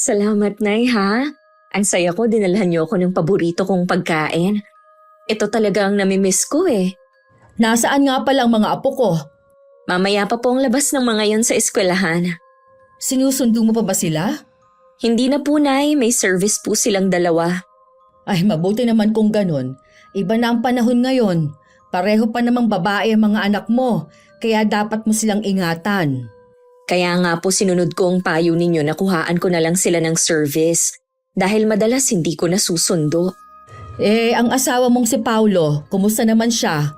Salamat, Nay, ha? Ang saya ko, dinalhan niyo ako ng paborito kong pagkain. Ito talaga ang namimiss ko eh. Nasaan nga pala ang mga apo ko? Mamaya pa po ang labas ng mga yon sa eskwelahan. Sinusundo mo pa ba sila? Hindi na po, Nay. May service po silang dalawa. Ay, mabuti naman kung ganun. Iba na ang panahon ngayon. Pareho pa namang babae ang mga anak mo, kaya dapat mo silang ingatan. Kaya nga po sinunod ko ang payo ninyo na kuhaan ko na lang sila ng service. Dahil madalas hindi ko nasusundo. Ang asawa mong si Paulo, kumusta naman siya?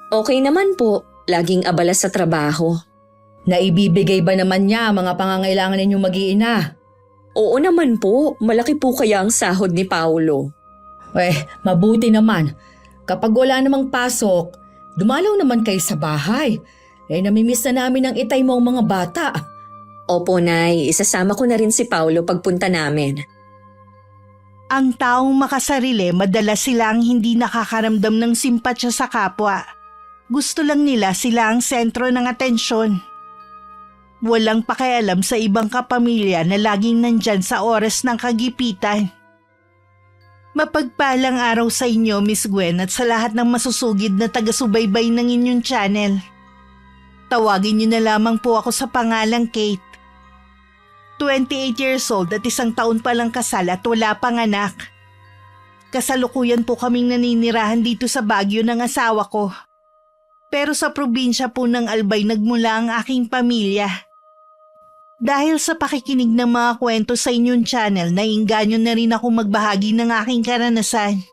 Okay naman po. Laging abala sa trabaho. Naibibigay ba naman niya ang mga pangangailangan ninyong mag-iina? Oo naman po. Malaki po kaya ang sahod ni Paulo. Mabuti naman. Kapag wala namang pasok, dumalaw naman kayo sa bahay. Namimiss na namin ang itay mo ang mga bata. Opo, Nay. Isasama ko na rin si Paulo pagpunta namin. Ang taong makasarili, madalas silang hindi nakakaramdam ng simpatsya sa kapwa. Gusto lang nila sila ang sentro ng atensyon. Walang pakialam sa ibang kapamilya na laging nandyan sa oras ng kagipitan. Mapagpalang araw sa inyo, Miss Gwen, at sa lahat ng masusugid na taga-subaybay ng inyong channel. Tawagin niyo na lamang po ako sa pangalang Kate. 28 years old at 1 taon pa lang kasal at wala pang anak. Kasalukuyan po kaming naninirahan dito sa Baguio ng asawa ko. Pero sa probinsya po ng Albay nagmula ang aking pamilya. Dahil sa pakikinig ng mga kwento sa inyong channel, nainganyo na rin ako magbahagi ng aking karanasan.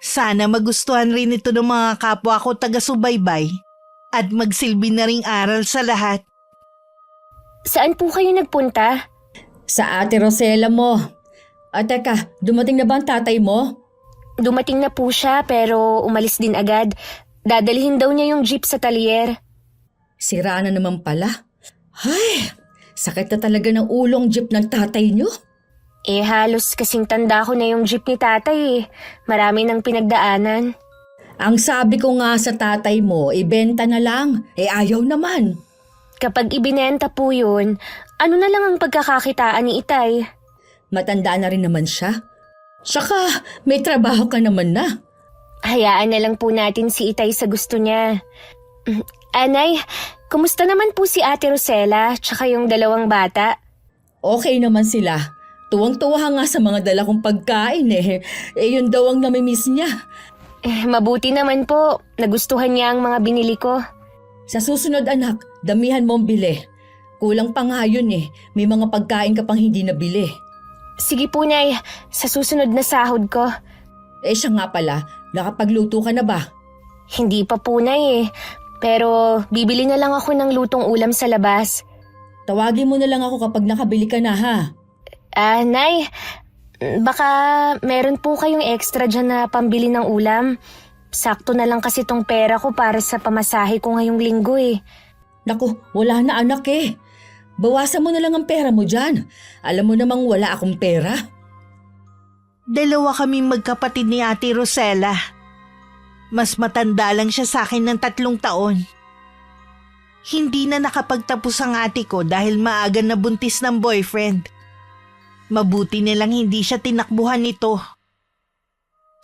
Sana magustuhan rin ito ng mga kapwa ko taga-subaybay at magsilbi na ring aral sa lahat. Saan po kayo nagpunta? Sa Ate Rosella mo. Teka, dumating na ba ang tatay mo? Dumating na po siya pero umalis din agad. Dadalhin daw niya yung jeep sa talyer. Sira na naman pala. Ay, sakit na talaga ng ulong jeep ng tatay niyo. Halos kasing tanda ko na yung jeep ni tatay eh. Marami nang pinagdaanan. Ang sabi ko nga sa tatay mo, ibenta na lang. Ayaw naman. Kapag ibinenta po yun, ano na lang ang pagkakakitaan ni Itay? Matanda na rin naman siya. Saka may trabaho ka naman na. Hayaan na lang po natin si Itay sa gusto niya. Anay, kumusta naman po si Ate Rosella tsaka yung 2 bata? Okay naman sila. Tuwang-tuwa nga sa mga dala kong pagkain yun daw ang namimiss niya. Mabuti naman po. Nagustuhan niya ang mga binili ko. Sa susunod anak, damihan mo ang bili. Kulang pa nga yun May mga pagkain ka pang hindi nabili. Sige po, Nay. Sa susunod na sahod ko. Siya nga pala, nakapagluto ka na ba? Hindi pa po, Nay. Pero bibili na lang ako ng lutong ulam sa labas. Tawagin mo na lang ako kapag nakabili ka na ha. Nay, baka meron po kayong extra dyan na pambili ng ulam. Sakto na lang kasi tong pera ko para sa pamasahe ko ngayong linggo Naku, wala na anak Bawasan mo na lang ang pera mo dyan. Alam mo namang wala akong pera. 2 kaming magkapatid ni Ate Rosella. Mas matanda lang siya sa akin ng 3 taon. Hindi na nakapagtapos ang ate ko dahil maaga na buntis ng boyfriend. Mabuti nilang hindi siya tinakbuhan nito.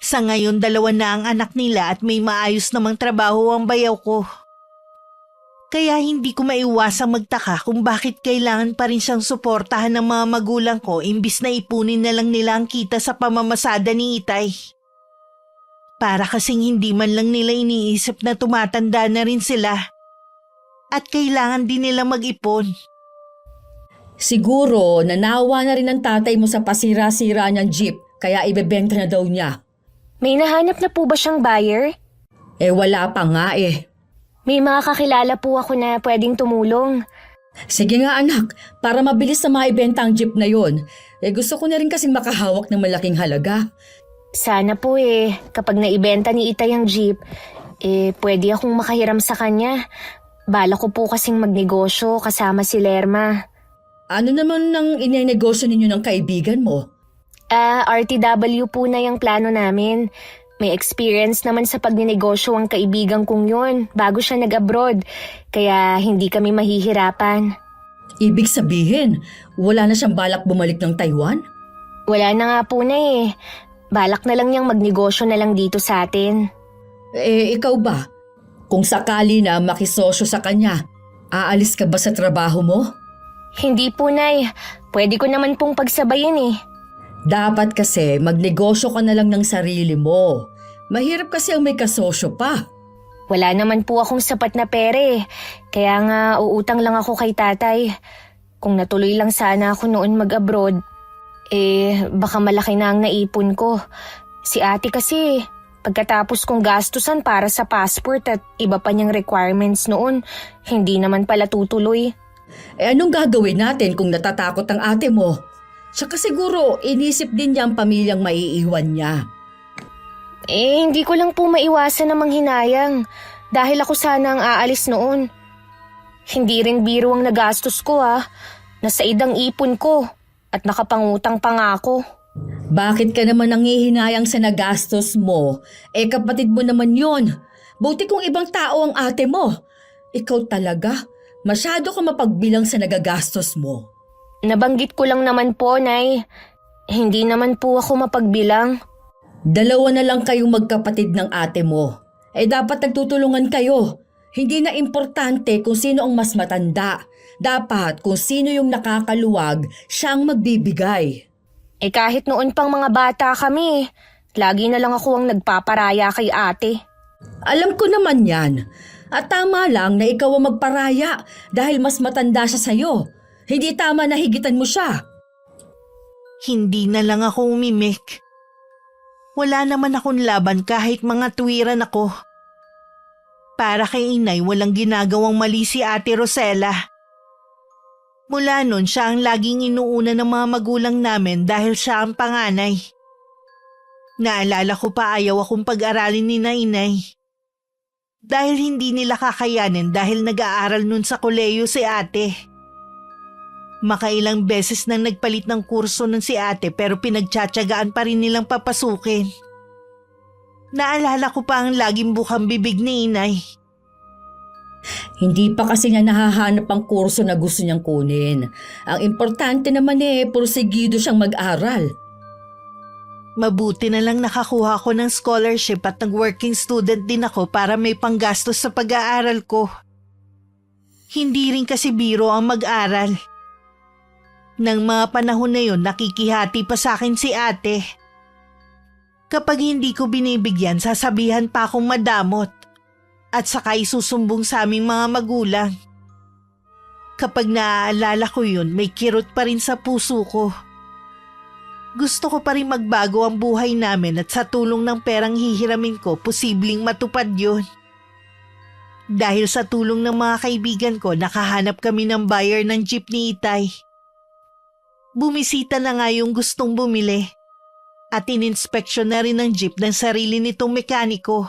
Sa ngayon 2 na ang anak nila at may maayos namang trabaho ang bayaw ko. Kaya hindi ko maiwasang magtaka kung bakit kailangan pa rin siyang suportahan ng mga magulang ko imbis na ipunin na lang nila ang kita sa pamamasada ni Itay. Para kasing hindi man lang nila iniisip na tumatanda na rin sila at kailangan din nila mag-ipon. Siguro nanawa na rin ang tatay mo sa pasira-sira niyang jeep kaya ibebenta na daw niya. May nahanap na po ba siyang buyer? Wala pa nga May mga kakilala po ako na pwedeng tumulong. Sige nga anak, para mabilis na maibenta ang jeep na yon. Gusto ko na rin kasing makahawak ng malaking halaga. Sana po kapag naibenta ni Itay ang jeep, pwede akong makahiram sa kanya. Bala ko po kasing magnegosyo kasama si Lerma. Ano naman nang inenegosyo ninyo ng kaibigan mo? RTW po na yung plano namin. May experience naman sa pagninegosyo ang kaibigan kong yun bago siya nag-abroad, kaya hindi kami mahihirapan. Ibig sabihin, wala na siyang balak bumalik ng Taiwan? Wala na nga po na eh. Balak na lang niyang magnegosyo na lang dito sa atin. Ikaw ba? Kung sakali na makisosyo sa kanya, aalis ka ba sa trabaho mo? Hindi po, Nay. Pwede ko naman pong pagsabayin eh. Dapat kasi magnegosyo ka na lang ng sarili mo. Mahirap kasi ang may kasosyo pa. Wala naman po akong sapat na pera eh. Kaya nga uutang lang ako kay tatay. Kung natuloy lang sana ako noon mag-abroad, baka malaki na ang naipon ko. Si ate kasi, pagkatapos kong gastusan para sa passport at iba pa niyang requirements noon, hindi naman pala tutuloy. Anong gagawin natin kung natatakot ang ate mo? Tsaka siguro inisip din niya ang pamilyang maiiwan niya. Hindi ko lang po maiwasan na manghinayang dahil ako sana ang aalis noon. Hindi rin biro ang nagastos ko Nasaid ang ipon ko at nakapangutang pa nga ako. Bakit ka naman nanghihinayang sa nagastos mo? Kapatid mo naman yon. Buti kung ibang tao ang ate mo. Ikaw talaga, masyado ka mapagbilang sa nagagastos mo. Nabanggit ko lang naman po, Nay. Hindi naman po ako mapagbilang. Dalawa na lang kayong magkapatid ng ate mo. Dapat nagtutulungan kayo. Hindi na importante kung sino ang mas matanda. Dapat kung sino yung nakakaluwag, siyang magbibigay. Kahit noon pang mga bata kami, lagi na lang ako ang nagpaparaya kay ate. Alam ko naman yan. At tama lang na ikaw ang magparaya dahil mas matanda siya sa'yo. Hindi tama na higitan mo siya. Hindi na lang ako umimik. Wala naman akong laban kahit mga tuwiran ako. Para kay inay walang ginagawang mali si Ate Rosella. Mula nun siya ang laging inuuna ng mga magulang namin dahil siya ang panganay. Naalala ko pa ayaw akong pag-aralin ni inay. Dahil hindi nila kakayanin dahil nag-aaral nun sa koleyo si ate. Makailang beses nang nagpalit ng kurso nun si ate pero pinagtsatsagaan pa rin nilang papasukin. Naalala ko pa ang laging bukang bibig ni inay. Hindi pa kasi niya nahahanap ang kurso na gusto niyang kunin. Ang importante naman porsigido siyang mag-aral. Mabuti na lang nakakuha ko ng scholarship at nag-working student din ako para may panggastos sa pag-aaral ko. Hindi rin kasi biro ang mag-aral. Nang mga panahon na yun, nakikihati pa sa akin si ate. Kapag hindi ko binibigyan, sasabihan pa akong madamot at saka isusumbong sa aming mga magulang. Kapag naaalala ko yun, may kirot pa rin sa puso ko. Gusto ko pa rin magbago ang buhay namin at sa tulong ng perang hihiramin ko, posibleng matupad yun. Dahil sa tulong ng mga kaibigan ko, nakahanap kami ng buyer ng jeep ni Itay. Bumisita na nga yung gustong bumili at ininspeksyon na rin ng jeep ng sarili nitong mekaniko.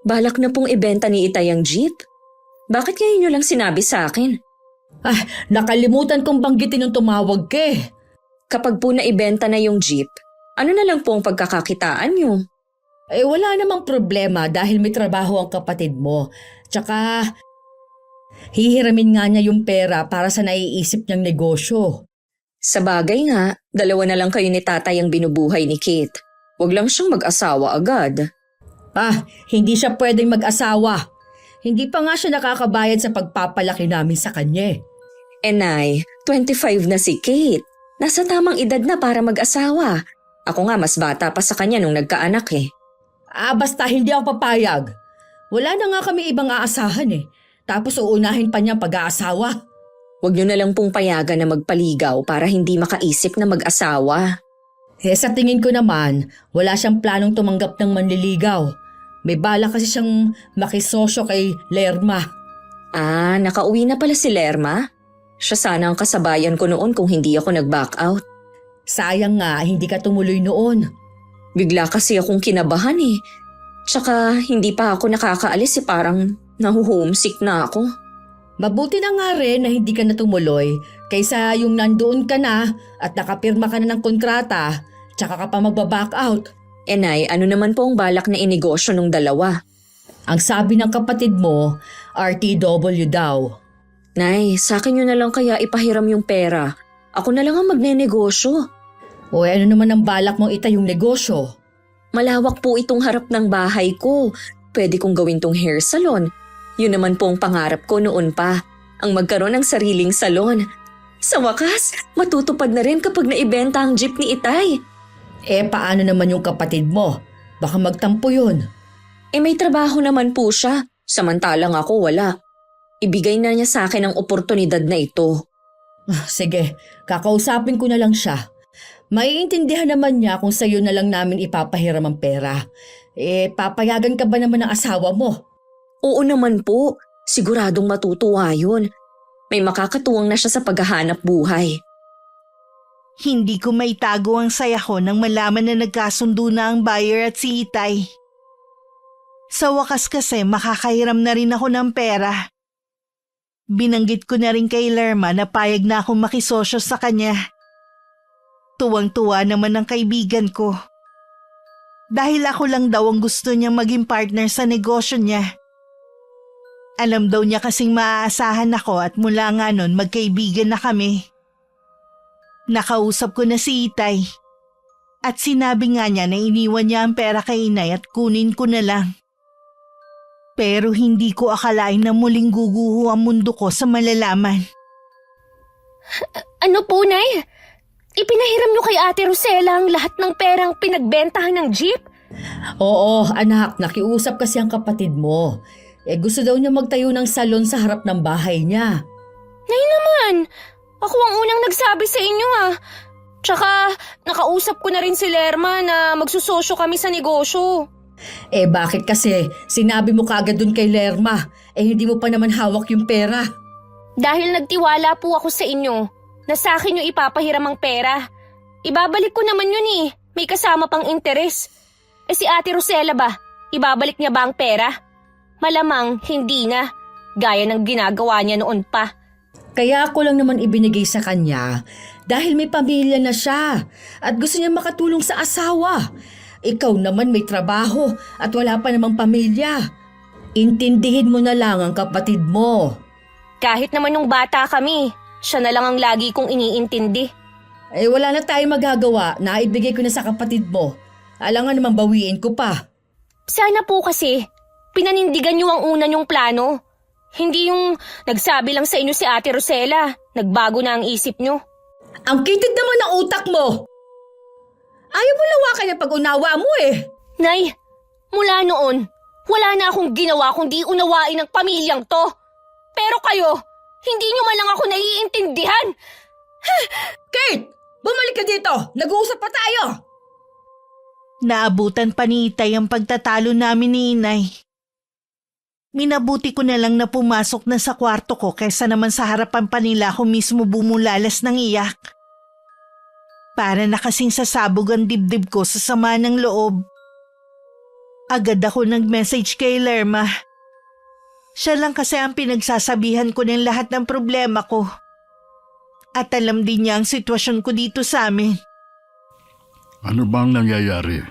Balak na pong ibenta ni Itay ang jeep? Bakit ngayon nyo lang sinabi sa akin? Nakalimutan kong banggitin yung tumawag ka eh. Kapag po naibenta na yung jeep, ano na lang po ang pagkakakitaan nyo? Wala namang problema dahil may trabaho ang kapatid mo. Tsaka, hihiramin nga niya yung pera para sa naiisip niyang negosyo. Sa bagay nga, dalawa na lang kayo ni tatay ang binubuhay ni Kate. Huwag lang siyang mag-asawa agad. Hindi siya pwedeng mag-asawa. Hindi pa nga siya nakakabayad sa pagpapalaki namin sa kanya. Nay, 25 na si Kate. Nasa tamang edad na para mag-asawa. Ako nga mas bata pa sa kanya nung nagkaanak eh. Basta hindi ako papayag. Wala na nga kami ibang aasahan eh. Tapos uunahin pa niya pag-aasawa. Huwag niyo na lang pong payagan na magpaligaw para hindi makaisip na mag-asawa. Sa tingin ko naman, wala siyang planong tumanggap ng manliligaw. May bala kasi siyang makisosyo kay Lerma. Nakauwi na pala si Lerma? Siya sana ang kasabayan ko noon kung hindi ako nag-back out. Sayang nga, hindi ka tumuloy noon. Bigla kasi akong kinabahan eh. Tsaka hindi pa ako nakakaalis parang nahu-homesick na ako. Mabuti na nga rin na hindi ka na tumuloy kaysa yung nandoon ka na at nakapirma ka na ng kontrata tsaka ka pa magbaback out. Nay, ano naman po ang balak na inegosyo nung dalawa? Ang sabi ng kapatid mo, RTW daw. Nay, sa akin nyo na lang kaya ipahiram yung pera. Ako na lang ang magnenegosyo. O ano naman ang balak mong itayong negosyo? Malawak po itong harap ng bahay ko. Pwede kong gawin tong hair salon. Yun naman po ang pangarap ko noon pa, ang magkaroon ng sariling salon. Sa wakas, matutupad na rin kapag naibenta ang jeep ni Itay. Paano naman yung kapatid mo? Baka magtampo yun. May trabaho naman po siya, samantalang ako wala. Ibigay na niya sa akin ang oportunidad na ito. Sige, kakausapin ko na lang siya. Maiintindihan naman niya kung sa'yo na lang namin ipapahiram ang pera. Papayagan ka ba naman ng asawa mo? Oo naman po, siguradong matutuwa yun. May makakatuwang na siya sa paghahanap buhay. Hindi ko maitago ang saya ko nang malaman na nagkasundo na ang buyer at si Itay. Sa wakas kasi makakahiram na rin ako ng pera. Binanggit ko na rin kay Lerma na payag na akong makisosyo sa kanya. Tuwang-tuwa naman ang kaibigan ko. Dahil ako lang daw ang gusto niyang maging partner sa negosyo niya. Alam daw niya kasing maaasahan ako at mula nga nun magkaibigan na kami. Nakausap ko na si Itay. At sinabi nga niya na iniwan niya ang pera kay Inay at kunin ko na lang. Pero hindi ko akalain na muling guguho ang mundo ko sa malalaman. Ano po, Nay? Ipinahiram niyo kay Ate Rosela ang lahat ng perang pinagbentahan ng jeep? Oo, anak, nakiusap kasi ang kapatid mo. Gusto daw niya magtayo ng salon sa harap ng bahay niya. Nay naman, ako ang unang nagsabi sa inyo Tsaka, nakausap ko na rin si Lerma na magsusosyo kami sa negosyo. Bakit kasi sinabi mo kaagad dun kay Lerma? Hindi mo pa naman hawak yung pera. Dahil nagtiwala po ako sa inyo na sa akin yung ipapahiram ang pera. Ibabalik ko naman yun may kasama pang interes. Si Ate Rosela ba, ibabalik niya ba ang pera? Malamang hindi na, gaya ng ginagawa niya noon pa. Kaya ako lang naman ibinigay sa kanya dahil may pamilya na siya at gusto niya makatulong sa asawa. Ikaw naman may trabaho at wala pa namang pamilya. Intindihin mo na lang ang kapatid mo. Kahit naman nung bata kami, siya na lang ang lagi kong iniintindi. Wala na tayong magagawa na ibigay ko na sa kapatid mo. Alangan naman bawiin ko pa. Sana po kasi, pinanindigan niyo ang una niyong plano. Hindi yung nagsabi lang sa inyo si Ate Rosela, nagbago na ang isip niyo. Ang kitid naman ng utak mo! Ayaw mo lawakan yung pag-unawa mo Nay, mula noon, wala na akong ginawa kundi unawain ang pamilyang to. Pero kayo, hindi niyo man lang ako naiintindihan. Kate! Bumalik ka dito! Nag-uusap pa tayo! Naabutan pa ni Itay ang pagtatalo namin ni Inay. Minabuti ko na lang na pumasok na sa kwarto ko kaysa naman sa harapan pa nila ako mismo bumulalas ng iyak. Para na kasing sasabog ang dibdib ko sa sama ng loob. Agad ako nag-message kay Lerma. Siya lang kasi ang pinagsasabihan ko ng lahat ng problema ko. At alam din niya ang sitwasyon ko dito sa amin. Ano bang nangyayari?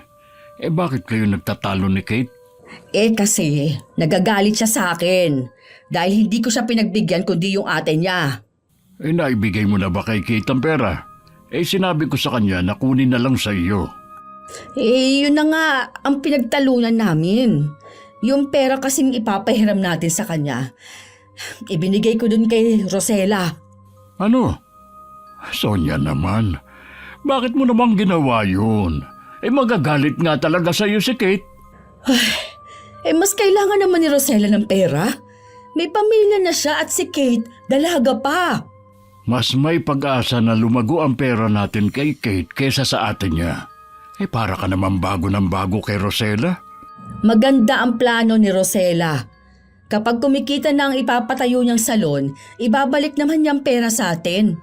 Bakit kayo nagtatalo ni Kate? Kasi nagagalit siya sa akin dahil hindi ko siya pinagbigyan kundi yung ate niya. Naibigay mo na ba kay Kate ang pera? Sinabi ko sa kanya na kunin na lang sa iyo. Yun na nga ang pinagtalunan namin. Yung pera kasing ipapahiram natin sa kanya, ibinigay ko dun kay Rosela. Ano? Sonia naman, bakit mo namang ginawa yun? Magagalit nga talaga sa iyo si Kate. Mas kailangan naman ni Rosela ng pera. May pamilya na siya at si Kate, dalaga pa. Mas may pag-asa na lumago ang pera natin kay Kate kaysa sa atin niya. Para ka naman bago ng bago kay Rosela. Maganda ang plano ni Rosela. Kapag kumikita na ang ipapatayo niyang salon, ibabalik naman niyang pera sa atin.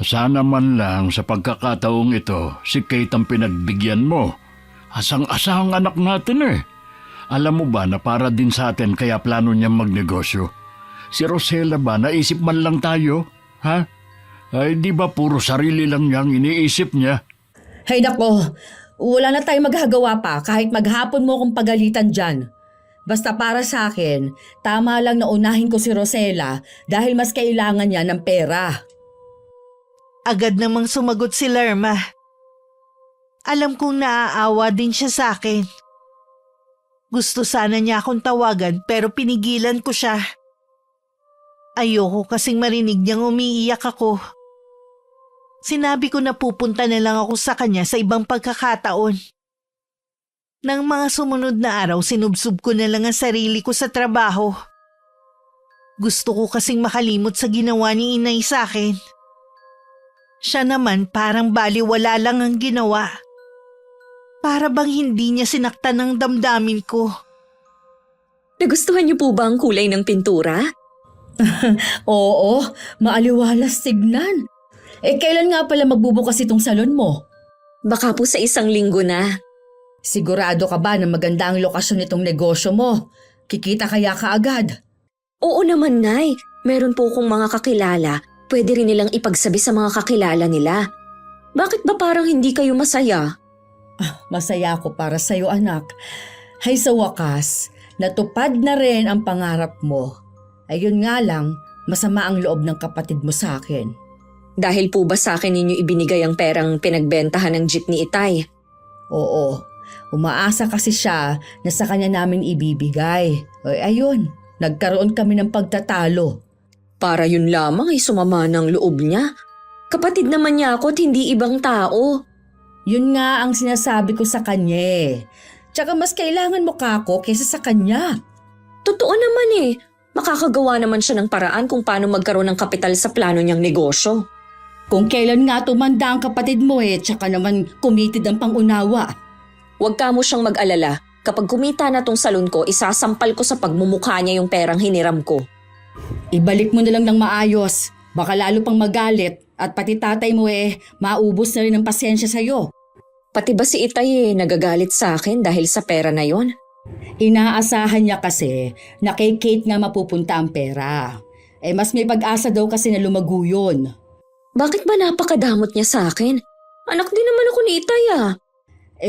Sana man lang sa pagkakataong ito, si Kate ang pinagbigyan mo. Asang-asang anak natin Alam mo ba na para din sa atin kaya plano niyang magnegosyo? Si Rosela ba, naisip man lang tayo? Ha? Di ba puro sarili lang niyang iniisip niya? Hay nako, wala na tayong magagawa pa kahit maghapon mo kong pagalitan dyan. Basta para sa akin, tama lang na unahin ko si Rosella dahil mas kailangan niya ng pera. Agad namang sumagot si Lerma. Alam kong naaawa din siya sa akin. Gusto sana niya akong tawagan pero pinigilan ko siya. Ayoko kasing marinig niyang umiiyak ako. Sinabi ko na pupunta na lang ako sa kanya sa ibang pagkakataon. Nang mga sumunod na araw, sinubsob ko na lang ang sarili ko sa trabaho. Gusto ko kasing makalimot sa ginawa ni inay sa akin. Siya naman parang baliwala lang ang ginawa. Para bang hindi niya sinaktan ang damdamin ko. Nagustuhan niyo po ba ang kulay ng pintura? Oo, maaliwalas tignan. Kailan nga pala magbubukas itong salon mo? Baka po sa isang linggo na. Sigurado ka ba na maganda ang lokasyon nitong negosyo mo? Kikita kaya kaagad? Oo naman, Nay. Meron po akong mga kakilala. Pwede rin nilang ipagsabi sa mga kakilala nila. Bakit ba parang hindi kayo masaya? Masaya ako para sa'yo, anak. Hay sa wakas, natupad na rin ang pangarap mo. Ayun nga lang, masama ang loob ng kapatid mo sa akin. Dahil po ba sa akin ninyo ibinigay ang perang pinagbentahan ng jeep ni Itay? Oo, umaasa kasi siya na sa kanya namin ibibigay. Ayun, nagkaroon kami ng pagtatalo. Para yun lamang ay sumama ng loob niya. Kapatid naman niya ako at hindi ibang tao. Yun nga ang sinasabi ko sa kanya eh. Tsaka mas kailangan mo kako kaysa sa kanya. Totoo naman eh. Makakagawa naman siya ng paraan kung paano magkaroon ng kapital sa plano niyang negosyo. Kung kailan nga tumanda ang kapatid mo tsaka naman committed ang pangunawa. Huwag ka mo siyang mag-alala. Kapag kumita na tong salon ko, isasampal ko sa pagmumukha niya yung perang hiniram ko. Ibalik mo na lang ng maayos. Baka lalo pang magalit at pati tatay mo maubos na rin ang pasensya sa'yo. Pati ba si Itay nagagalit sa akin dahil sa pera na yon? Inaasahan niya kasi na kay Kate nga mapupunta ang pera. Mas may pag-asa daw kasi na lumago yun. Bakit ba napakadamot niya sa akin? Anak din naman ako ni Itay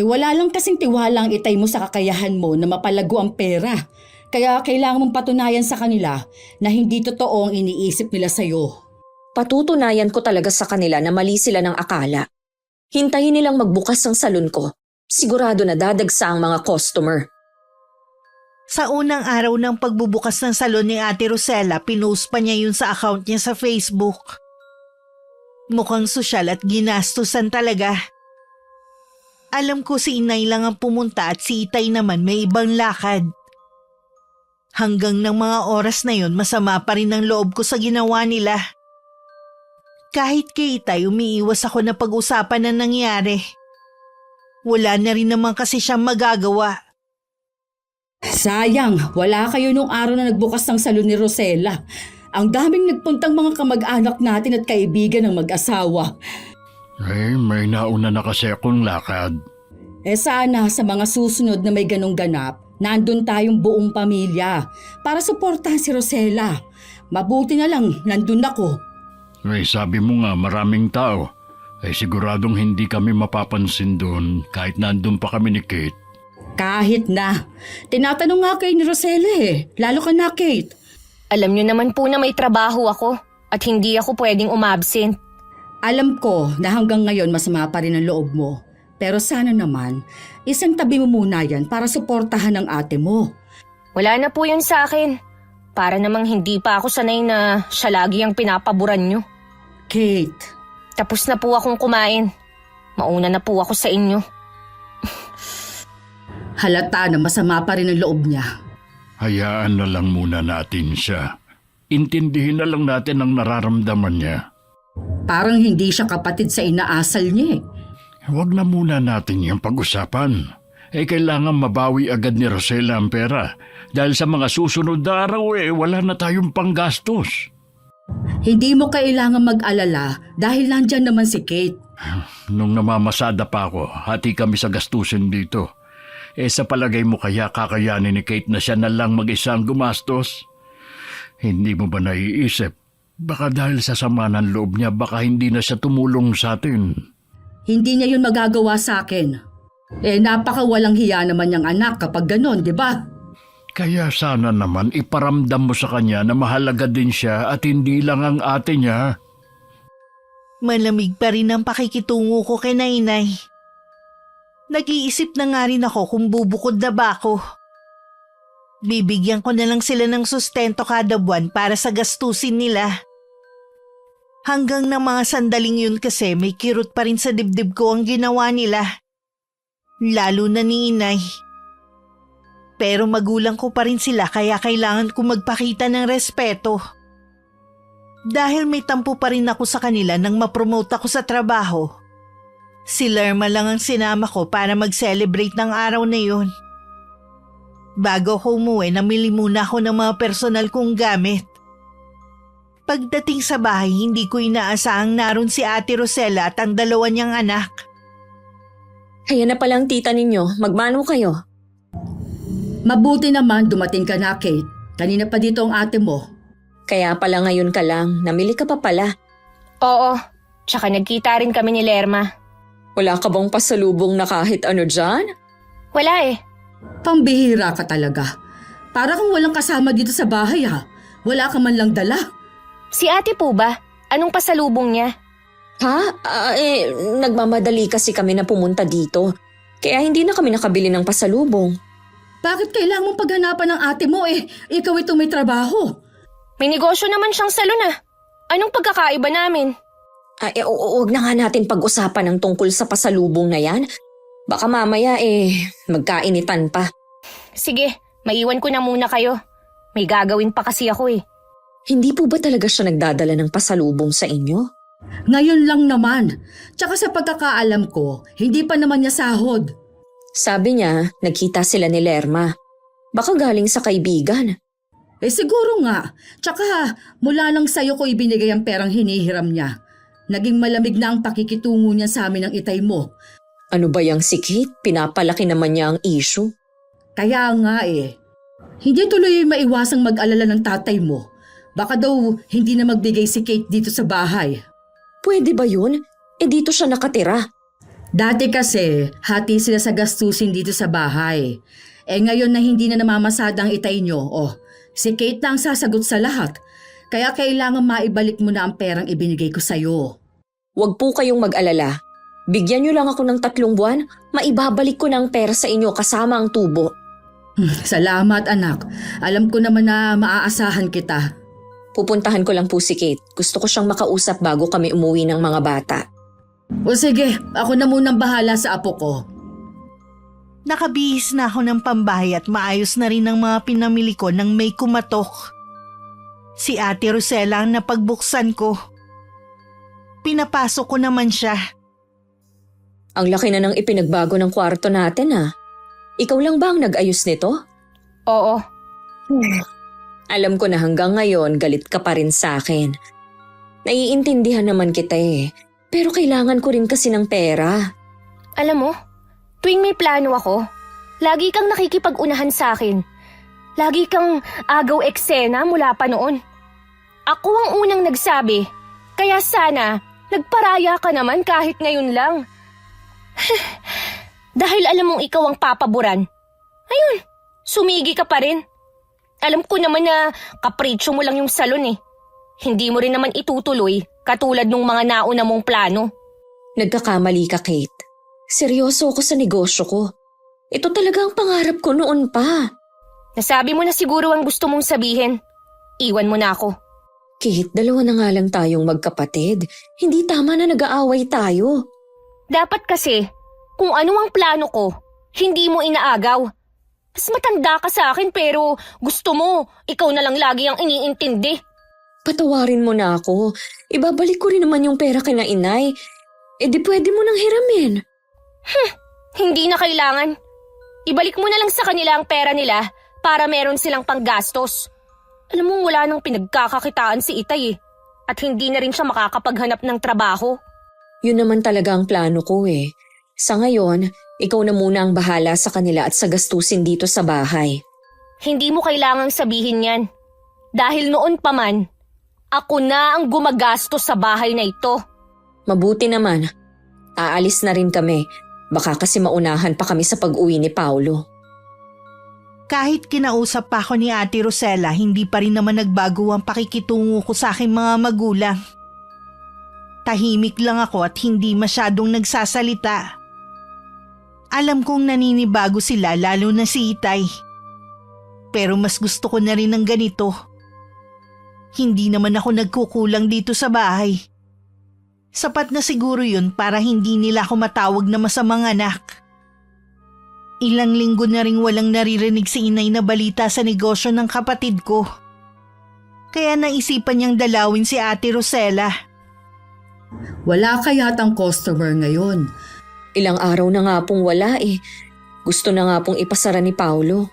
Wala lang kasing tiwala ang Itay mo sa kakayahan mo na mapalago ang pera. Kaya kailangan mong patunayan sa kanila na hindi totoo ang iniisip nila sa'yo. Patutunayan ko talaga sa kanila na mali sila ng akala. Hintayin nilang magbukas ang salon ko. Sigurado na dadagsa ang mga customer. Sa unang araw ng pagbubukas ng salon ni Ate Rosella, pinost pa niya yun sa account niya sa Facebook. Mukhang sosyal at ginastusan talaga. Alam ko si inay lang ang pumunta at si Itay naman may ibang lakad. Hanggang ng mga oras na yon, masama pa rin ang loob ko sa ginawa nila. Kahit kay Itay, umiiwas ako na pag-usapan na nangyari. Wala na rin naman kasi siyang magagawa. Sayang, wala kayo nung araw na nagbukas ng salon ni Rosella. Ang daming nagpuntang mga kamag-anak natin at kaibigan ng mag-asawa. May nauna na kasi akong lakad. Sana sa mga susunod na may ganong ganap, nandun tayong buong pamilya para suportahan si Rosella. Mabuti na lang, nandun ako. Sabi mo nga maraming tao. Siguradong hindi kami mapapansin doon kahit nandun pa kami ni Kate. Kahit na. Tinatanong nga kayo ni Rosella Lalo ka na, Kate. Alam niyo naman po na may trabaho ako at hindi ako pwedeng umabsent. Alam ko na hanggang ngayon masama pa rin ang loob mo. Pero sana naman, isang tabi mo muna yan para suportahan ang ate mo. Wala na po yun sa akin. Para namang hindi pa ako sanay na siya lagi ang pinapaboran niyo. Kate. Tapos na po akong kumain. Mauna na po ako sa inyo. Halata na masama pa rin ang loob niya. Hayaan na lang muna natin siya. Intindihin na lang natin ang nararamdaman niya. Parang hindi siya kapatid sa inaasal niya Huwag na muna natin yung pag-usapan. Kailangan mabawi agad ni Rosella ang pera. Dahil sa mga susunod na araw wala na tayong panggastos. Hindi mo kailangan mag-alala dahil nandyan naman si Kate. Nung namamasada pa ako, hati kami sa gastusin dito. Sa palagay mo kaya kakayanin ni Kate na siya na lang mag-isa ang gumastos? Hindi mo ba naiisip? Baka dahil sa sama ng loob niya, baka hindi na siya tumulong sa atin. Hindi niya yun magagawa sa akin. Napaka walang hiya naman niyang anak kapag ganon, di ba? Kaya sana naman iparamdam mo sa kanya na mahalaga din siya at hindi lang ang ate niya. Malamig pa rin ang pakikitungo ko kay Nainay. Nag-iisip na nga rin ako kung bubukod na ba ako. Bibigyan ko na lang sila ng sustento kada buwan para sa gastusin nila. Hanggang na mga sandaling yun kasi may kirot pa rin sa dibdib ko ang ginawa nila. Lalo na ni Inay. Pero magulang ko pa rin sila kaya kailangan ko magpakita ng respeto. Dahil may tampo pa rin ako sa kanila nang mapromote ako sa trabaho. Si Lerma lang ang sinama ko para mag-celebrate ng araw na yun. Bago ko umuwi, namili muna ako ng mga personal kong gamit. Pagdating sa bahay, hindi ko inaasahang naroon si Ate Rosella at ang dalawa niyang anak. Kaya na palang tita ninyo, magmano kayo? Mabuti naman dumating ka na, Kate. Kanina pa dito ang ate mo. Kaya pala ngayon ka lang, namili ka pa pala. Oo, tsaka nagkita rin kami ni Lerma. Wala ka bang pasalubong na kahit ano dyan? Wala eh. Pambihira ka talaga. Para kang walang kasama dito sa bahay ha. Wala ka man lang dala. Si ate po ba? Anong pasalubong niya? Ha? Nagmamadali kasi kami na pumunta dito. Kaya hindi na kami nakabili ng pasalubong. Bakit kailangan mong paghanapan ng ate mo eh? Ikaw itong may trabaho. May negosyo naman siyang salon ah. Anong pagkakaiba namin? Huwag na nga natin pag-usapan ng tungkol sa pasalubong na yan. Baka mamaya magkainitan pa. Sige, maiwan ko na muna kayo. May gagawin pa kasi ako eh. Hindi po ba talaga siya nagdadala ng pasalubong sa inyo? Ngayon lang naman. Tsaka sa pagkakaalam ko, hindi pa naman niya sahod. Sabi niya, nagkita sila ni Lerma. Baka galing sa kaibigan. Siguro nga. Tsaka mula lang sa'yo ko ibinigay ang perang hinihiram niya. Naging malamig na ang pakikitungo niya sa amin ng itay mo. Ano ba yang si Kate? Pinapalaki naman niya ang issue. Kaya nga eh. Hindi tuloy maiwasang mag-alala ng tatay mo. Baka daw hindi na magbigay si Kate dito sa bahay. Pwede ba yun? Dito siya nakatira. Dati kasi, hati sila sa gastusin dito sa bahay. Ngayon na hindi na namamasada ang itay nyo, si Kate na ang sasagot sa lahat. Kaya kailangan maibalik mo na ang perang ibinigay ko sa'yo. Huwag po kayong mag-alala. Bigyan niyo lang ako ng 3 buwan, maibabalik ko ng pera sa inyo kasama ang tubo. Salamat anak. Alam ko naman na maaasahan kita. Pupuntahan ko lang po si Kate. Gusto ko siyang makausap bago kami umuwi ng mga bata. O sige, ako na munang bahala sa apo ko. Nakabihis na ako ng pambahay at maayos na rin ang mga pinamili ko nang may kumatok. Si Ate Rosella ang napagbuksan ko. Pinapasok ko naman siya. Ang laki na ng ipinagbago ng kwarto natin Ikaw lang ba ang nag-ayos nito? Oo. Alam ko na hanggang ngayon galit ka pa rin sa akin. Naiintindihan naman kita pero kailangan ko rin kasi ng pera. Alam mo, tuwing may plano ako, lagi kang nakikipag-unahan sa akin. Lagi kang agaw eksena mula pa noon. Ako ang unang nagsabi, kaya sana nagparaya ka naman kahit ngayon lang. Dahil alam mong ikaw ang papaboran. Ayun, sumigi ka pa rin. Alam ko naman na kapritsyo mo lang yung salon Hindi mo rin naman itutuloy katulad nung mga nauna mong plano. Nagkakamali ka, Kate. Seryoso ako sa negosyo ko. Ito talaga ang pangarap ko noon pa. Nasabi mo na siguro ang gusto mong sabihin. Iwan mo na ako. Kate, 2 na nga lang tayong magkapatid. Hindi tama na nag-aaway tayo. Dapat kasi, kung ano ang plano ko, hindi mo inaagaw. Mas matanda ka sa akin pero gusto mo, ikaw na lang lagi ang iniintindi. Patawarin mo na ako. Ibabalik ko rin naman yung pera kina inay. Di pwede mo nang hiramin. Hindi na kailangan. Ibalik mo na lang sa kanila ang pera nila para meron silang panggastos. Alam mo wala nang pinagkakakitaan si Itay at hindi na rin siya makakapaghanap ng trabaho. Yun naman talaga ang plano ko Sa ngayon, ikaw na muna ang bahala sa kanila at sa gastusin dito sa bahay. Hindi mo kailangang sabihin yan. Dahil noon pa man, ako na ang gumagastos sa bahay na ito. Mabuti naman. Aalis na rin kami. Baka kasi maunahan pa kami sa pag-uwi ni Paulo. Kahit kinausap pa ako ni Ate Rosella, hindi pa rin naman nagbago ang pakikitungo ko sa aking mga magulang. Tahimik lang ako at hindi masyadong nagsasalita. Alam kong naninibago sila, lalo na si Itay. Pero mas gusto ko na rin ng ganito. Hindi naman ako nagkukulang dito sa bahay. Sapat na siguro yun para hindi nila ako matawag na masamang anak. Ilang linggo na ring walang naririnig si Inay na balita sa negosyo ng kapatid ko. Kaya naisipan niyang dalawin si Ate Rosella. Wala kayatang customer ngayon. Ilang araw na nga pong wala eh. Gusto na nga pong ipasara ni Paulo.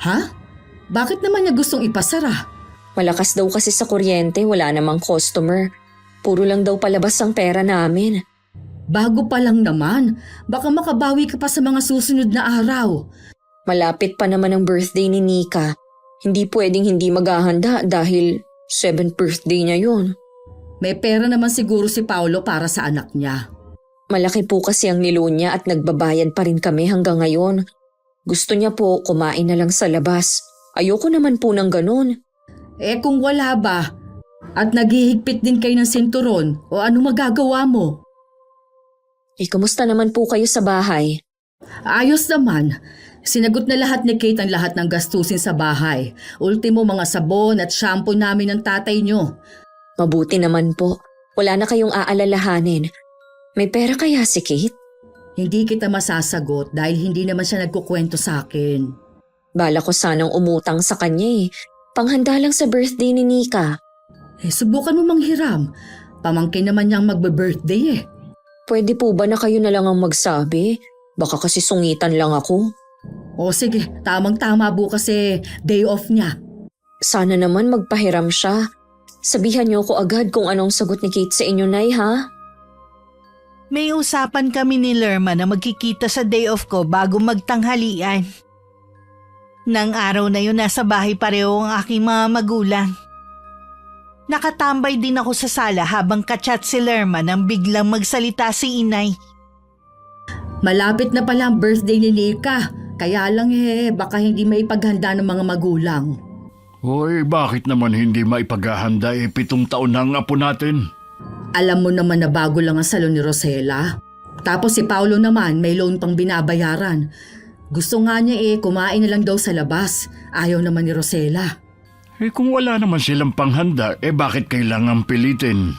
Ha? Bakit naman niya gustong ipasara? Malakas daw kasi sa kuryente, wala namang customer. Puro lang daw palabas ang pera namin. Bago pa lang naman. Baka makabawi ka pa sa mga susunod na araw. Malapit pa naman ang birthday ni Nika. Hindi pwedeng hindi maghahanda dahil 7th birthday niya yun. May pera naman siguro si Paulo para sa anak niya. Malaki po kasi ang nilon niya at nagbabayad pa rin kami hanggang ngayon. Gusto niya po kumain na lang sa labas. Ayoko naman po ng ganun. Eh kung wala ba? At naghihigpit din kayo ng sinturon o ano magagawa mo? Kumusta naman po kayo sa bahay? Ayos naman. Sinagot na lahat ni Kate ang lahat ng gastusin sa bahay. Ultimo mga sabon at shampoo namin ng tatay nyo. Mabuti naman po. Wala na kayong aalalahanin. May pera kaya si Kate? Hindi kita masasagot dahil hindi naman siya nagkukwento sa akin. Bala ko sanang umutang sa kanya eh. Panghanda lang sa birthday ni Nika. Subukan mo manghiram. Pamangkin naman niyang magbe-birthday eh. Pwede po ba na kayo na lang ang magsabi? Baka kasi sungitan lang ako. O sige, tamang-tama bukas day off niya. Sana naman magpahiram siya. Sabihan niyo ko agad kung anong sagot ni Kate sa inyo, Nay, ha? May usapan kami ni Lerma na magkikita sa day off ko bago magtanghalian. Nang araw na yun, nasa bahay pareho ang aking mga magulang. Nakatambay din ako sa sala habang kachat si Lerma nang biglang magsalita si Inay. Malapit na pala ang birthday ni Nika. Kaya lang baka hindi maipaghanda ng mga magulang. Hoy, bakit naman hindi maipaghahanda 7 taon na ang apo natin? Alam mo naman na bago lang ang salon ni Rosella. Tapos si Paulo naman may loan pang binabayaran. Gusto nga niya kumain na lang daw sa labas. Ayaw naman ni Rosella. Kung wala naman silang panghanda, bakit kailangan pilitin?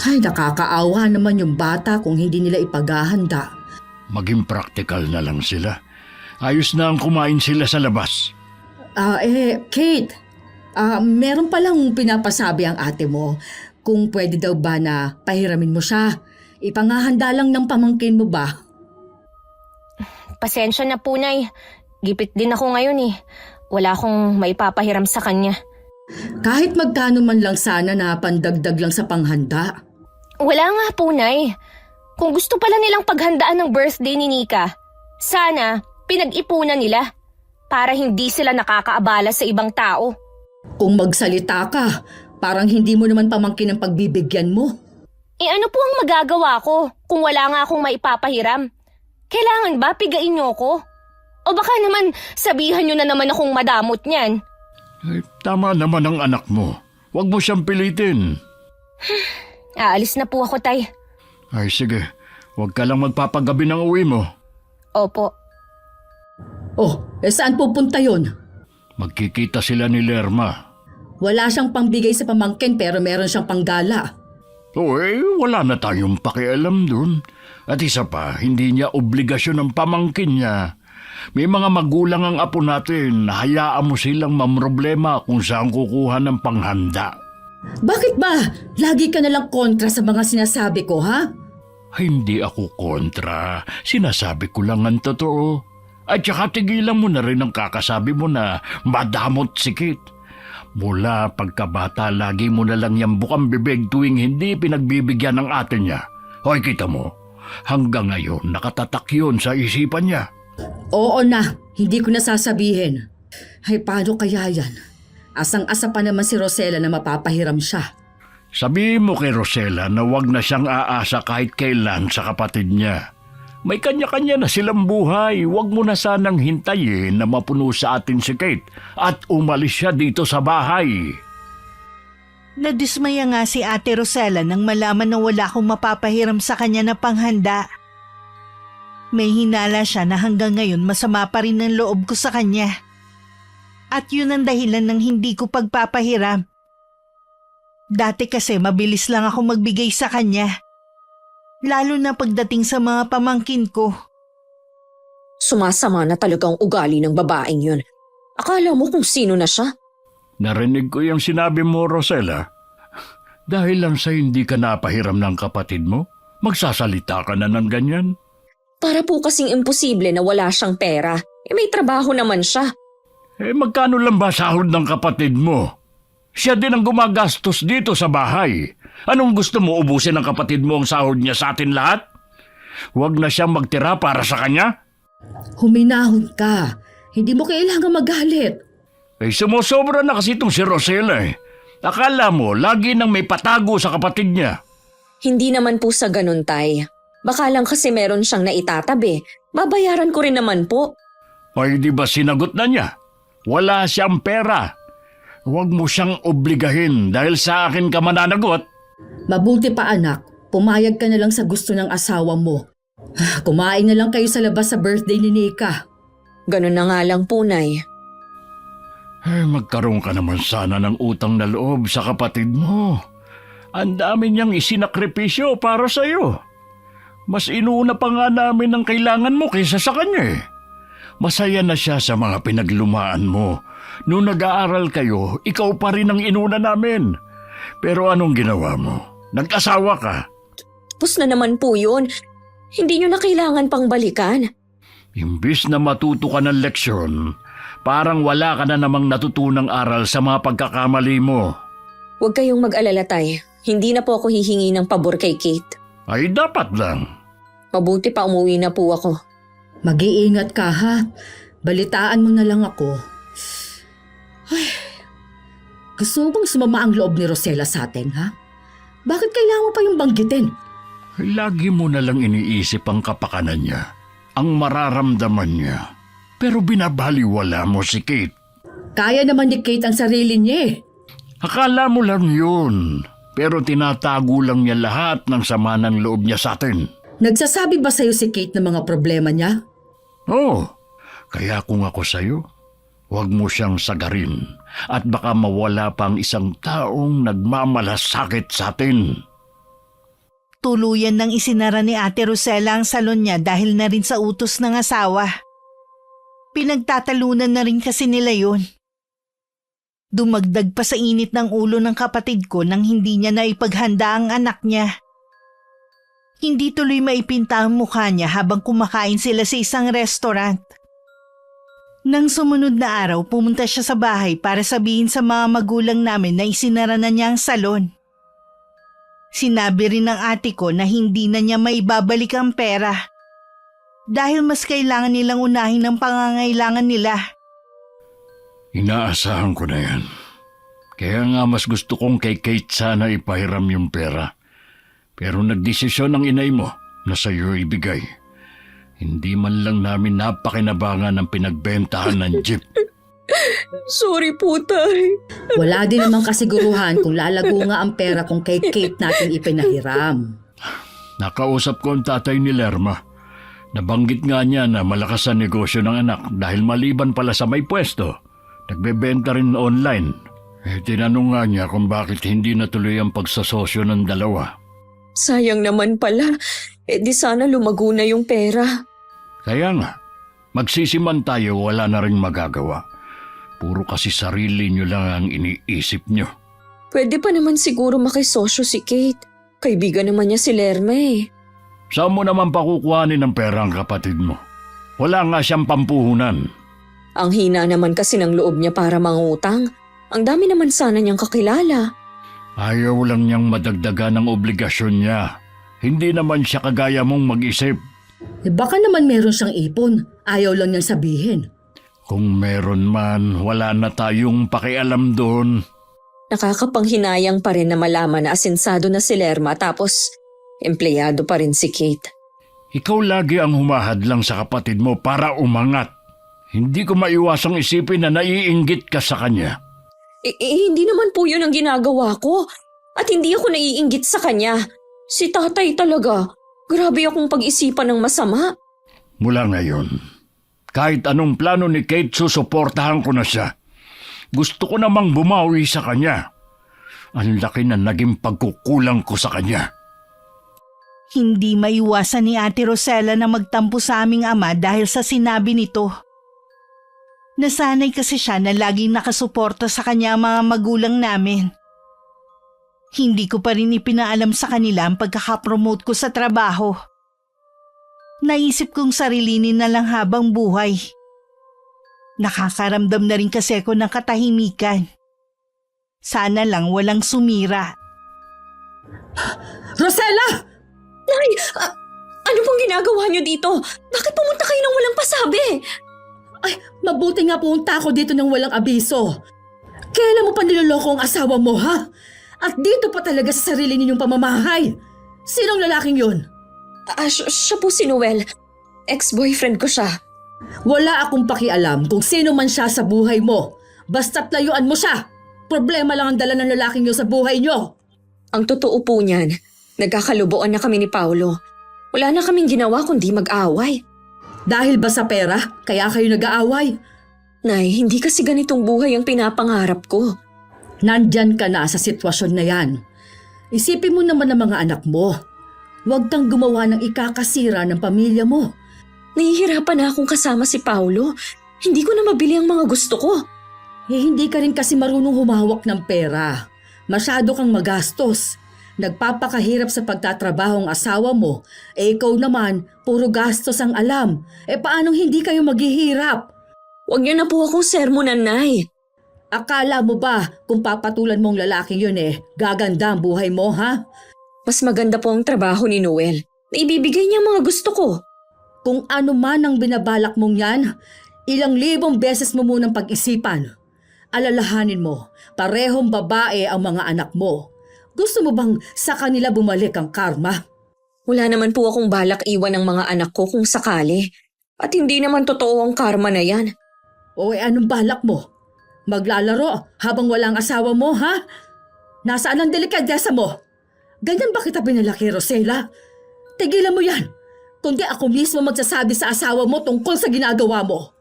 Ay, nakakaawa naman yung bata kung hindi nila ipaghahanda. Maging practical na lang sila. Ayos na ang kumain sila sa labas. Kate, meron palang pinapasabi ang ate mo. Kung pwede daw ba na pahiramin mo siya. Ipangahanda lang ng pamangkin mo ba? Pasensya na po, Nay. Gipit din ako ngayon eh. Wala akong maipapahiram sa kanya. Kahit magkano man lang sana na pandagdag lang sa panghanda. Wala nga po, Nay. Kung gusto pala nilang paghandaan ng birthday ni Nika, sana pinag-ipunan nila para hindi sila nakakaabala sa ibang tao. Kung magsalita ka, parang hindi mo naman pamangkin ang pagbibigyan mo. Ano po ang magagawa ko kung wala nga akong maipapahiram? Kailangan ba pigain niyo ko? O baka naman sabihan niyo na naman akong madamot niyan. Tama naman ang anak mo. Huwag mo siyang pilitin. Aalis na po ako, Tay. Ay sige, huwag ka lang magpapagabi ng uwi mo. Opo. Saan pupunta yon? Magkikita sila ni Lerma. Wala siyang pangbigay sa pamangkin pero meron siyang panggala. Wala na tayong pakialam dun. At isa pa, hindi niya obligasyon ang pamangkin niya. May mga magulang ang apo natin, hayaan mo silang mamroblema kung saan kukuha ng panghanda. Bakit ba? Lagi ka nalang kontra sa mga sinasabi ko, ha? Hindi ako kontra. Sinasabi ko lang ang totoo. At saka tigilan mo na rin ang kakasabi mo na madamot si Kate. Mula pagkabata, lagi mo na lang yung bukang bibig tuwing hindi pinagbibigyan ng ate niya. Hoy, kita mo, hanggang ngayon nakatatak yun sa isipan niya. Oo na, hindi ko na sasabihin. Ay, paano kaya yan? Asang-asa pa naman si Rosella na mapapahiram siya. Sabihin mo kay Rosella na wag na siyang aasa kahit kailan sa kapatid niya. May kanya-kanya na silang buhay. Huwag mo na sanang hintayin na mapuno sa atin si Kate at umalis siya dito sa bahay. Nadismaya nga si Ate Rosella nang malaman na wala akong mapapahiram sa kanya na panghanda. May hinala siya na hanggang ngayon masama pa rin ang loob ko sa kanya. At yun ang dahilan ng hindi ko pagpapahiram. Dati kasi mabilis lang ako magbigay sa kanya. Lalo na pagdating sa mga pamangkin ko. Sumasama na talagang ugali ng babaeng yun. Akala mo kung sino na siya? Narinig ko yung sinabi mo, Rosella. Dahil lang sa hindi ka napahiram ng kapatid mo, magsasalita ka na ng ganyan. Para po kasing imposible na wala siyang pera. May trabaho naman siya. Magkano lang ba sahod ng kapatid mo? Siya din ang gumagastos dito sa bahay. Anong gusto mo, ubusin ng kapatid mo ang sahod niya sa atin lahat? Huwag na siyang magtira para sa kanya? Huminahon ka. Hindi mo kailangan magalit. Sumusobra na kasi itong si Rosella eh. Akala mo, lagi nang may patago sa kapatid niya. Hindi naman po sa ganun, Tay. Baka lang kasi meron siyang naitatabi. Babayaran ko rin naman po. Ay, di ba sinagot na niya? Wala siyang pera. Huwag mo siyang obligahin dahil sa akin ka mananagot. Mabuti pa anak, pumayag ka na lang sa gusto ng asawa mo. Kumain na lang kayo sa labas sa birthday ni Nika. Ganun na nga lang po, Nay. Magkaroon ka naman sana ng utang na loob sa kapatid mo. Ang dami niyang isinakripisyo para sa'yo. Mas inuuna pa nga namin ang kailangan mo kaysa sa kanya eh. Masaya na siya sa mga pinaglumaan mo. Noong nag-aaral kayo, ikaw pa rin ang inuna namin. Pero anong ginawa mo? Nag-asawa ka. Tapos na naman po yun. Hindi nyo na kailangan pang balikan. Imbis na matuto ka ng leksyon, parang wala ka na namang natutunang aral sa mga pagkakamali mo. Huwag kayong mag-alala, Tay. Hindi na po ako hihingi ng pabor kay Kate. Ay dapat lang. Mabuti pa umuwi na po ako. Mag-iingat ka ha. Balitaan mo na lang ako. Ay, gusto mo bang sumama ang loob ni Rosella sa atin ha? Bakit kailangan mo pa yung banggitin? Lagi mo na lang iniisip ang kapakanan niya, ang mararamdaman niya. Pero binabaliwala mo si Kate. Kaya naman ni Kate ang sarili niya eh. Akala mo lang yun, pero tinatago lang niya lahat ng sama ng loob niya sa atin. Nagsasabi ba sa'yo si Kate ng mga problema niya? Oo, kaya kung ako sa'yo, huwag mo siyang sagarin at baka mawala pang isang taong nagmamalasakit sa atin. Tuluyan nang isinara ni Ate Rosella ang salon niya dahil na rin sa utos ng asawa. Pinagtatalunan na rin kasi nila yun. Dumagdag pa sa init ng ulo ng kapatid ko nang hindi niya naipaghanda ang anak niya. Hindi tuloy maipinta ang mukha niya habang kumakain sila sa isang restaurant. Nang sumunod na araw, pumunta siya sa bahay para sabihin sa mga magulang namin na isinara na niya ang salon. Sinabi rin ng ate ko na hindi na niya maibabalik ang pera dahil mas kailangan nilang unahin ang pangangailangan nila. Inaasahan ko na yan. Kaya nga mas gusto kong kay Kate sana ipahiram yung pera. Pero nagdesisyon ang inay mo na sa'yo ibigay. Hindi man lang namin napakinabangan ang pinagbentahan ng jeep. Sorry po, Tay. Wala din namang kasiguruhan kung lalago nga ang pera kung kay Kate natin ipinahiram. Nakausap ko ang tatay ni Lerma. Nabanggit nga niya na malakas ang negosyo ng anak dahil maliban pala sa may pwesto, nagbebenta rin online. Tinanong nga niya kung bakit hindi natuloy ang pagsasosyo ng dalawa. Sayang naman pala. Di sana lumago na yung pera. Kaya nga, magsisiman tayo wala na rin magagawa. Puro kasi sarili niyo lang ang iniisip niyo. Pwede pa naman siguro makisosyo si Kate. Kaibigan naman niya si Lerma eh. Saan mo naman pakukuhanin ng pera ang kapatid mo? Wala nga siyang pampuhunan. Ang hina naman kasi ng loob niya para mangutang. Ang dami naman sana niyang kakilala. Ayaw lang niyang madagdagan ang obligasyon niya. Hindi naman siya kagaya mong mag-isip. Baka naman meron siyang ipon. Ayaw lang niyang sabihin. Kung meron man, wala na tayong pakialam doon. Nakakapanghinayang pa rin na malaman na asensado na si Lerma tapos empleyado pa rin si Kate. Ikaw lagi ang humahadlang sa kapatid mo para umangat. Hindi ko maiwasang isipin na naiinggit ka sa kanya. Hindi naman po yun ang ginagawa ko. At hindi ako naiinggit sa kanya. Si tatay talaga. Grabe akong pag-isipan ng masama. Mula ngayon, kahit anong plano ni Kate, susuportahan ko na siya. Gusto ko namang bumawi sa kanya. Ang laki na naging pagkukulang ko sa kanya. Hindi maiwasan ni Ate Rosella na magtampo sa aming ama dahil sa sinabi nito. Nasanay kasi siya na laging nakasuporta sa kanya ang mga magulang namin. Hindi ko pa rin ipinaalam sa kanila ang pagkakapromote ko sa trabaho. Naisip kong sarilinin na lang habang buhay. Nakakaramdam na rin kasi ako ng katahimikan. Sana lang walang sumira. Rosella! Nay, ano pong ginagawa niyo dito? Bakit pumunta kayo ng walang pasabi? Ay, mabuti nga pumunta ako dito ng walang abiso. Kailan mo pa niloloko ang asawa mo, ha? At dito pa talaga sa sarili ninyong pamamahay. Sinong lalaking yun? Siya po si Noel. Ex-boyfriend ko siya. Wala akong pakialam kung sino man siya sa buhay mo. Basta't layuan mo siya. Problema lang ang dala ng lalaking yun sa buhay nyo. Ang totoo po niyan, nagkakalubuan na kami ni Paolo. Wala na kaming ginawa kundi mag-away. Dahil ba sa pera, kaya kayo nag-aaway? Nay, hindi kasi ganitong buhay ang pinapangarap ko. Nandyan ka na sa sitwasyon na yan. Isipin mo naman ang mga anak mo. Huwag kang gumawa ng ikakasira ng pamilya mo. Nahihirapan na akong kasama si Paolo. Hindi ko na mabili ang mga gusto ko. Hindi ka rin kasi marunong humawak ng pera. Masyado kang magastos. Nagpapakahirap sa pagtatrabaho ang asawa mo. Ikaw naman, puro gastos ang alam. Paanong hindi kayo maghihirap? Huwag niyo na po akong sermonan, Nay. Akala mo ba kung papatulan mong lalaking yun gaganda ang buhay mo, ha? Mas maganda po ang trabaho ni Noel na ibibigay niya ang mga gusto ko. Kung ano man ang binabalak mong yan, ilang libong beses mo munang pag-isipan. Alalahanin mo, parehong babae ang mga anak mo. Gusto mo bang sa kanila bumalik ang karma? Wala naman po akong balak iwan ng mga anak ko kung sakali. At hindi naman totoo ang karma na yan. O anong balak mo? Maglalaro habang walang asawa mo, ha? Nasaan ang delikadesa mo? Ganyan ba kita pinalaki, Rosella? Tigilan mo yan. Kundi ako mismo magsasabi sa asawa mo tungkol sa ginagawa mo.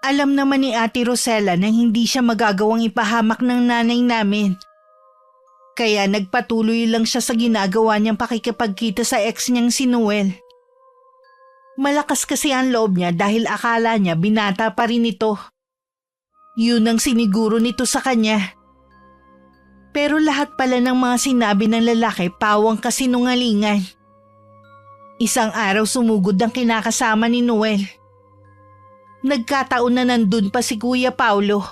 Alam naman ni Ate Rosella na hindi siya magagawang ipahamak ng nanay namin. Kaya nagpatuloy lang siya sa ginagawa niyang pakikipagkita sa ex niyang si Noel. Malakas kasi ang loob niya dahil akala niya binata pa rin ito. Yun ang siniguro nito sa kanya. Pero lahat pala ng mga sinabi ng lalaki pawang kasinungalingan. Isang araw sumugod ang kinakasama ni Noel. Nagkataon na nandun pa si Kuya Paulo.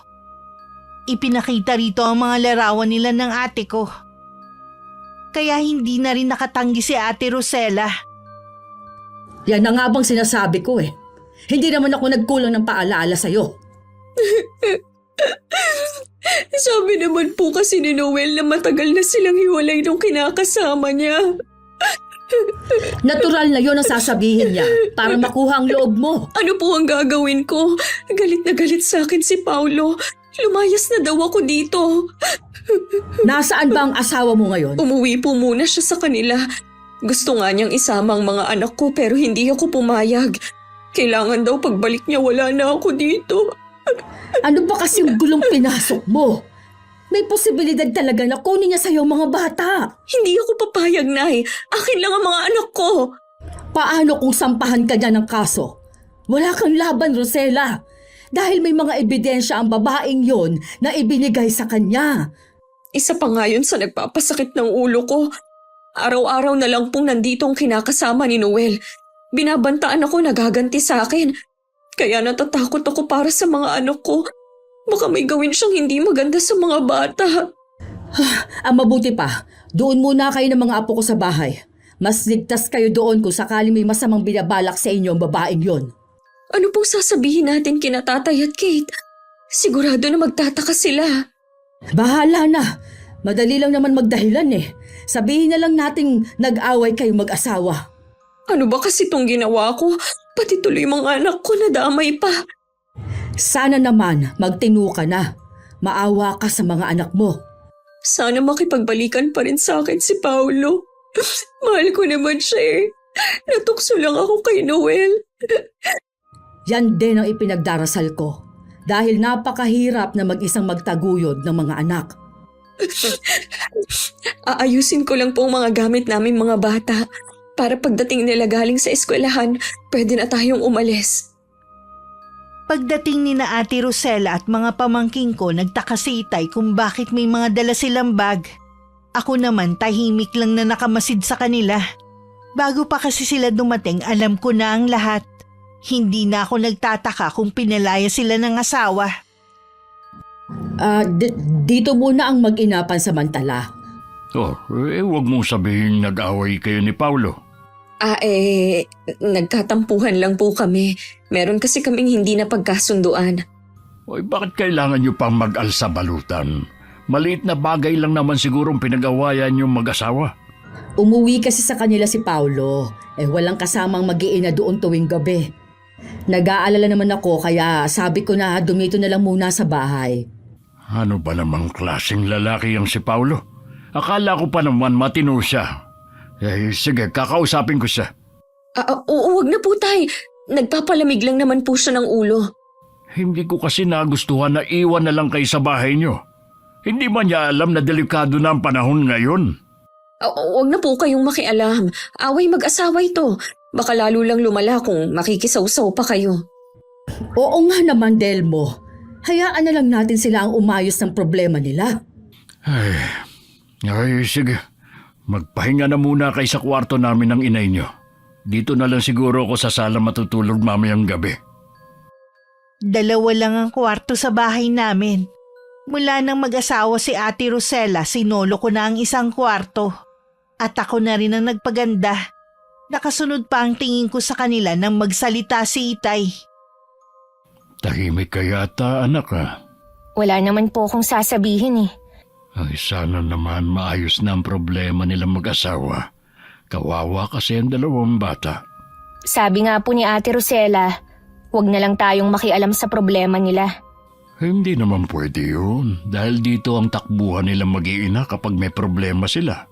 Ipinakita rito ang mga larawan nila ng ate ko. Kaya hindi na rin nakatanggi si Ate Rosella. Yan na nga bang sinasabi ko Hindi naman ako nagkulang ng paalaala sa'yo. Sabi naman po kasi ni Noel na matagal na silang hiwalay nung kinakasama niya. Natural na yon ang sasabihin niya para makuha ang loob mo. Ano po ang gagawin ko? Galit na galit sa akin si Paulo. Lumayas na daw ako dito. Nasaan ba ang asawa mo ngayon? Umuwi po muna siya sa kanila. Gusto nga niyang isama ang mga anak ko pero hindi ako pumayag. Kailangan daw pagbalik niya wala na ako dito. Ano ba kasi yung gulong pinasok mo? May posibilidad talaga na kunin niya sa'yo ang mga bata. Hindi ako papayag, Nay. Akin lang ang mga anak ko. Paano kung sampahan ka niya ng kaso? Wala kang laban, Rosella. Dahil may mga ebidensya ang babaeng yon na ibinigay sa kanya. Isa pa nga yun sa nagpapasakit ng ulo ko. Araw-araw na lang pong nandito ang kinakasama ni Noel. Binabantaan ako nagaganti sa akin. Kaya natatakot ako para sa mga anak ko. Baka may gawin siyang hindi maganda sa mga bata. Ang mabuti pa, doon muna kayo ng mga apo ko sa bahay. Mas ligtas kayo doon kung sakaling may masamang binabalak sa inyo ang babaeng yon. Ano pong sasabihin natin kina Tatay at Kate? Sigurado na magtataka sila. Bahala na. Madali lang naman magdahilan Sabihin na lang nating nag-away kayo mag-asawa. Ano ba kasi itong ginawa ko? Pati tuloy mga anak ko nadamay pa. Sana naman magtino ka na. Maawa ka sa mga anak mo. Sana makipagbalikan pa rin sa akin si Paulo. Mahal ko naman siya eh. Natukso lang ako kay Noel. Yan din ang ipinagdarasal ko. Dahil napakahirap na mag-isang magtaguyod ng mga anak. Aayusin ko lang po ang mga gamit namin mga bata. Para pagdating nila galing sa eskwelahan, pwede na tayong umalis. Pagdating ni na Ate Rosella at mga pamangking ko, nagtaka si Itay kung bakit may mga dala silang bag. Ako naman tahimik lang na nakamasid sa kanila. Bago pa kasi sila dumating, alam ko na ang lahat. Hindi na ako nagtataka kung pinalaya sila ng asawa. Dito muna ang mag-ina pansamantala. Huwag mong sabihin nag-away kayo ni Paulo. Nagkatampuhan lang po kami. Meron kasi kaming hindi na pagkasunduan. Bakit kailangan nyo pang mag-alsa balutan? Maliit na bagay lang naman sigurong pinag-awayan yung mag-asawa. Umuwi kasi sa kanila si Paulo. Walang kasamang mag-iina doon tuwing gabi. Nag-aalala naman ako kaya sabi ko na dumito na lang muna sa bahay. Ano ba namang klaseng lalaki ang si Paulo? Akala ko pa naman matino siya. Sige, kakausapin ko siya. Wag na po tay. Nagpapalamig lang naman po siya ng ulo. Hindi ko kasi nagustuhan na iwan na lang kayo sa bahay niyo. Hindi man niya alam na delikado na ang panahon ngayon. Wag na po kayong makialam. Away mag-asawa ito. Baka lalo lang lumala kung makikisawsaw pa kayo. Oo nga naman, Delmo. Hayaan na lang natin sila ang umayos ng problema nila. Sige. Magpahinga na muna kayo sa kwarto namin ng inay niyo. Dito na lang siguro ako sa sala matutulog mamayang gabi. 2 lang ang kwarto sa bahay namin. Mula nang mag-asawa si Ate Rosella, sinolo ko na ang isang kwarto. At ako na rin ang nagpaganda. Nakasunod pa ang tingin ko sa kanila nang magsalita si Itay. Tahimik ka yata, anak Wala naman po akong sasabihin eh. Sana naman maayos na ang problema nilang mag-asawa. Kawawa kasi ang 2 bata. Sabi nga po ni Ate Rosella, huwag na lang tayong makialam sa problema nila. Hindi naman pwede yun. Dahil dito ang takbuhan nilang mag-iina kapag may problema sila.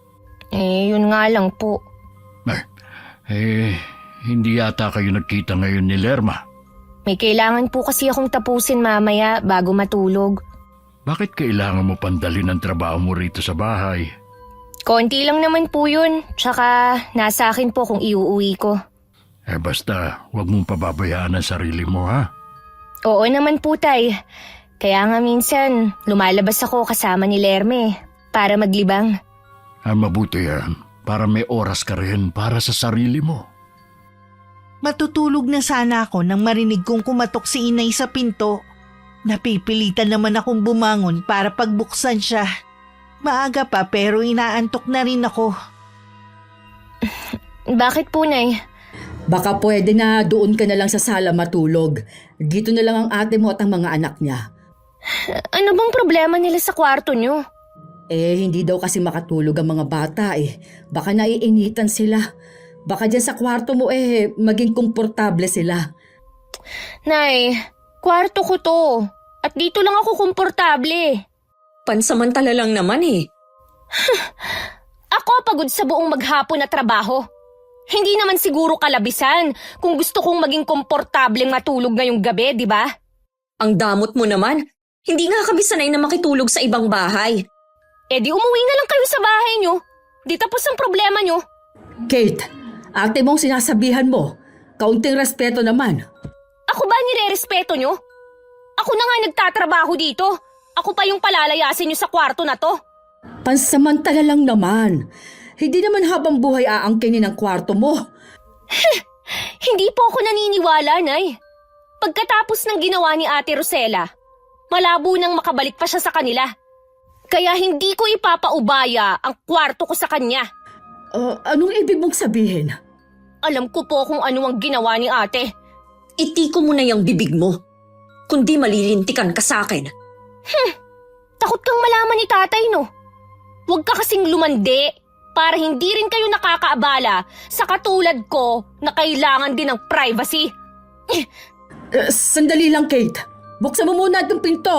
Yun nga lang po. Hindi yata kayo nagkita ngayon ni Lerma. May kailangan po kasi akong tapusin mamaya bago matulog. Bakit kailangan mo pandalhin ang trabaho mo rito sa bahay? Konti lang naman po yun. Tsaka nasa akin po kung iuuwi ko. Basta, huwag mong pababayaan ang sarili mo, ha? Oo naman po, tay. Kaya nga minsan, lumalabas ako kasama ni Lerme para maglibang. Mabuti yan. Para may oras ka rin para sa sarili mo. Matutulog na sana ako nang marinig kong kumatok si Inay sa pinto. Napipilitan naman akong bumangon para pagbuksan siya. Maaga pa pero inaantok na rin ako. Bakit po, Nay? Baka pwede na doon ka na lang sa sala matulog. Dito na lang ang ate mo at ang mga anak niya. Ano bang problema nila sa kwarto niyo? Hindi daw kasi makatulog ang mga bata Baka naiinitan sila. Baka dyan sa kwarto mo maging komportable sila. Nay, kwarto ko to. At dito lang ako komportable. Pansamantala lang naman Ako pagod sa buong maghapon na trabaho. Hindi naman siguro kalabisan kung gusto kong maging komportableng matulog ngayong gabi, di ba? Ang damot mo naman. Hindi nga kami sanay na makitulog sa ibang bahay. Di umuwi na lang kayo sa bahay nyo. Di tapos ang problema nyo. Kate, ate mong sinasabihan mo. Kaunting respeto naman. Ako ba nire-respeto nyo? Ako na nga nagtatrabaho dito. Ako pa yung palalayasin nyo sa kwarto na to. Pansamantala lang naman. Hindi naman habang buhay aangkinin ang kwarto mo. Hindi po ako naniniwala, Nay. Pagkatapos ng ginawa ni Ate Rosella, malabo nang makabalik pa siya sa kanila. Kaya hindi ko ipapaubaya ang kwarto ko sa kanya. Anong ibig mong sabihin? Alam ko po kung ano ang ginawa ni ate. Itiko mo na yung bibig mo. Kundi malilintikan ka sa akin. Takot kang malaman ni tatay, no? Huwag ka kasing lumandi. para hindi rin kayo nakakaabala sa katulad ko na kailangan din ng privacy. Sandali lang, Kate. Buksan mo muna itong pinto.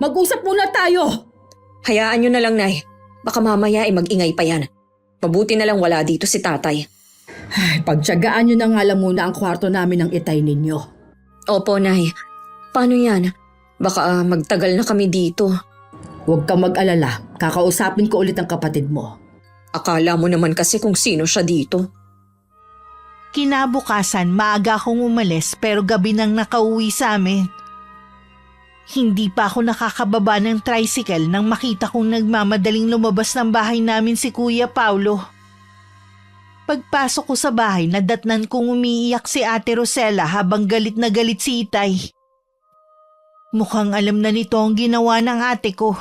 Mag-usap muna tayo. Hayaan nyo na lang, Nay. Baka mamaya ay mag-ingay pa yan. Mabuti na lang wala dito si tatay. Ay, pagtsagaan nyo na nga lang muna ang kwarto namin ng itay ninyo. Opo, Nay. Paano yan? Baka magtagal na kami dito. Huwag kang mag-alala. Kakausapin ko ulit ang kapatid mo. Akala mo naman kasi kung sino siya dito. Kinabukasan, maaga akong umalis pero gabi nang nakauwi sa amin. Hindi pa ako nakakababa ng tricycle nang makita kong nagmamadaling lumabas ng bahay namin si Kuya Paulo. Pagpasok ko sa bahay, nadatnan kong umiiyak si Ate Rosella habang galit na galit si Itay. Mukhang alam na nito ang ginawa ng ate ko.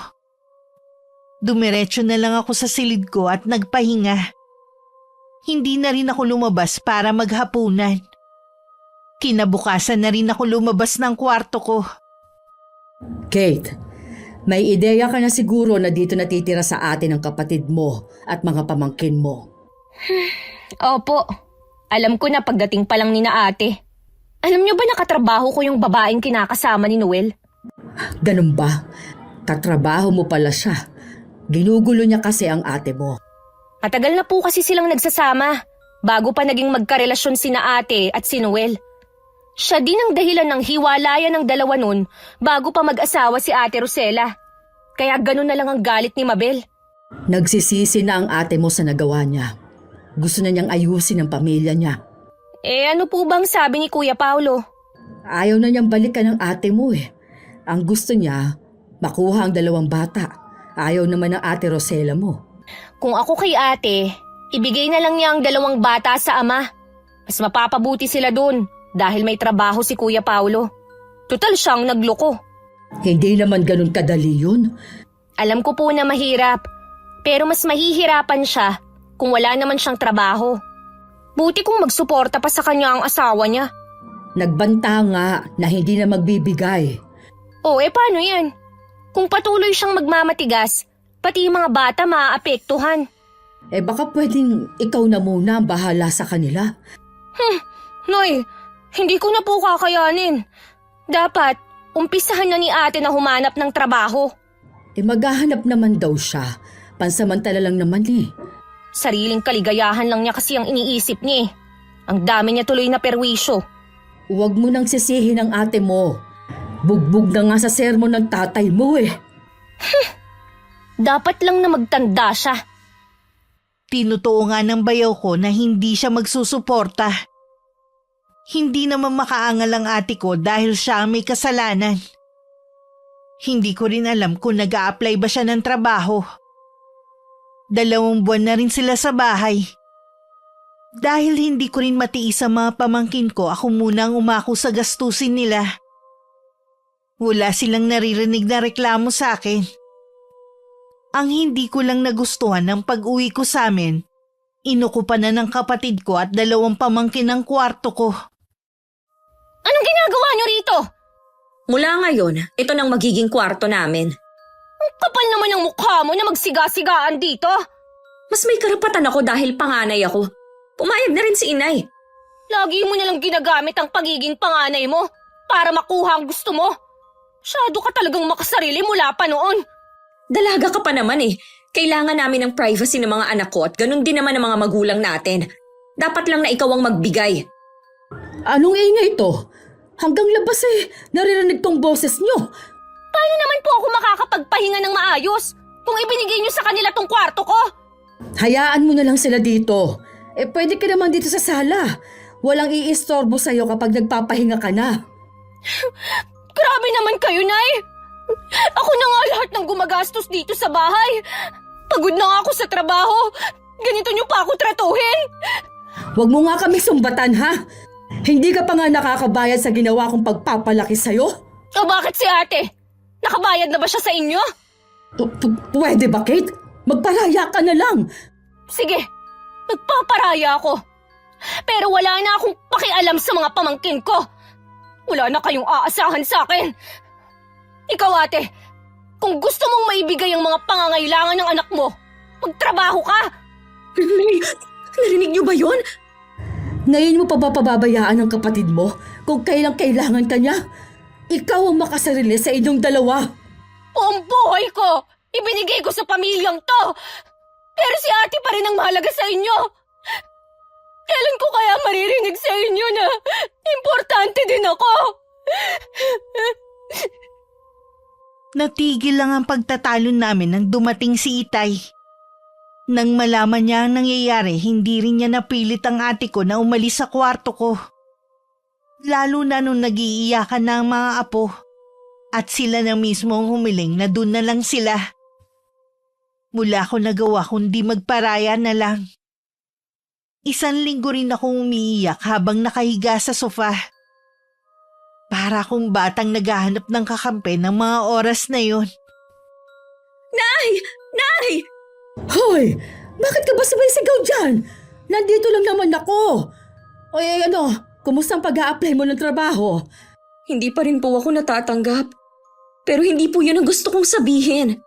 Dumiretso na lang ako sa silid ko at nagpahinga. Hindi na rin ako lumabas para maghapunan. Kinabukasan na rin ako lumabas ng kwarto ko. Kate, may ideya ka na siguro na dito natitira sa atin ang kapatid mo at mga pamangkin mo. Opo, alam ko na pagdating pa lang ni na ate. Alam niyo ba nakatrabaho ko yung babaeng kinakasama ni Noel? Ganun ba? Katrabaho mo pala siya. Ginugulo niya kasi ang ate mo. Matagal na po kasi silang nagsasama, bago pa naging magkarelasyon sina ate at si Noel. Siya din ang dahilan ng hiwalayan ng dalawa nun bago pa mag-asawa si Ate Rosella. Kaya ganun na lang ang galit ni Mabel. Nagsisisi na ang ate mo sa nagawa niya. Gusto na niyang ayusin ang pamilya niya. Ano po bang sabi ni Kuya Paulo? Ayaw na niyang balikan ang ate mo eh. Ang gusto niya, makuha ang 2 bata. Ayaw naman ng Ate Rosella mo. Kung ako kay ate, ibigay na lang niya ang 2 bata sa ama. Mas mapapabuti sila dun dahil may trabaho si Kuya Paulo. Tutal siyang nagloko. Hindi naman ganun kadali yun. Alam ko po na mahirap, pero mas mahihirapan siya kung wala naman siyang trabaho. Buti kung magsuporta pa sa kanya ang asawa niya. Nagbanta nga na hindi na magbibigay. Paano yan? Kung patuloy siyang magmamatigas, pati yung mga bata maaapektuhan. Baka pwedeng ikaw na muna ang bahala sa kanila. Noy, hindi ko na po kakayanin. Dapat, umpisahan na ni ate na humanap ng trabaho. Maghahanap naman daw siya. Pansamantala lang naman eh. Sariling kaligayahan lang niya kasi ang iniisip niya eh. Ang dami niya tuloy na perwisyo. Huwag mo nang sisihin ang ate mo. Bugbog na nga sa sermon ng tatay mo eh. Dapat lang na magtanda siya. Tinutuo nga ng bayaw ko na hindi siya magsusuporta. Hindi naman makaangal ang ate ko dahil siya ang may kasalanan. Hindi ko rin alam kung nag-a-apply ba siya ng trabaho. 2 buwan na rin sila sa bahay. Dahil hindi ko rin matiis ang mga pamangkin ko, ako muna ang umako sa gastusin nila. Wala silang naririnig na reklamo sa akin. Ang hindi ko lang nagustuhan ng pag-uwi ko sa amin, inukupan na ng kapatid ko at 2 pamangkin ang kwarto ko. Anong ginagawa niyo rito? Mula ngayon, ito nang magiging kwarto namin. Ang kapal naman ng mukha mo na magsiga-sigaan dito. Mas may karapatan ako dahil panganay ako. Pumayag na rin si inay. Lagi mo nalang ginagamit ang pagiging panganay mo para makuha ang gusto mo. Masyado ka talagang makasarili mula pa noon. Dalaga ka pa naman eh. Kailangan namin ng privacy ng mga anak ko at ganun din naman ng mga magulang natin. Dapat lang na ikaw ang magbigay. Anong ingay ito? Hanggang labas eh, naririnig tong boses nyo. Paano naman po ako makakapagpahinga ng maayos kung ibinigay niyo sa kanila tong kwarto ko? Hayaan mo na lang sila dito. Pwede ka naman dito sa sala. Walang iistorbo sa'yo kapag nagpapahinga ka na. Grabe naman kayo, Nay! Ako na nga lahat ng gumagastos dito sa bahay. Pagod na nga ako sa trabaho. Ganito niyo pa ako tratuhin. Huwag mo nga kami sumbatan, ha? Hindi ka pa nga nakakabayad sa ginawa kong pagpapalaki sa'yo? O bakit si ate? Nakabayad na ba siya sa inyo? Pwede ba, Kate? Magparaya ka na lang. Sige, nagpaparaya ako. Pero wala na akong pakialam sa mga pamangkin ko. Wala na kayong aasahan sa akin. Ikaw ate, kung gusto mong maibigay ang mga pangangailangan ng anak mo, magtrabaho ka. May, narinig niyo ba yon? Ngayon mo pa ba pababayaan ang kapatid mo kung kailang kailangan ka niya? Ikaw ang makasarili sa inyong dalawa. Buong buhay ko, ibinigay ko sa pamilyang to. Pero si ate pa rin ang mahalaga sa inyo. Kailan ko kaya maririnig sa inyo na importante din ako? Natigil lang ang pagtatalo namin nang dumating si Itay. Nang malaman niya ang nangyayari, hindi rin niya napilit ang ate ko na umalis sa kwarto ko. Lalo na nung nag-iiyakan na ang mga apo. At sila na mismo ang humiling na doon na lang sila. Wala ko nagawa kundi magparaya na lang. 1 linggo rin akong umiiyak habang nakahiga sa sofa. Para akong batang naghahanap ng kakampi ng mga oras na yon. Nay! Nay! Hoy! Bakit ka ba sabay-sigaw dyan? Nandito lang naman ako. O kumusta ang pag-a-apply mo ng trabaho? Hindi pa rin po ako natatanggap. Pero hindi po yun ang gusto kong sabihin.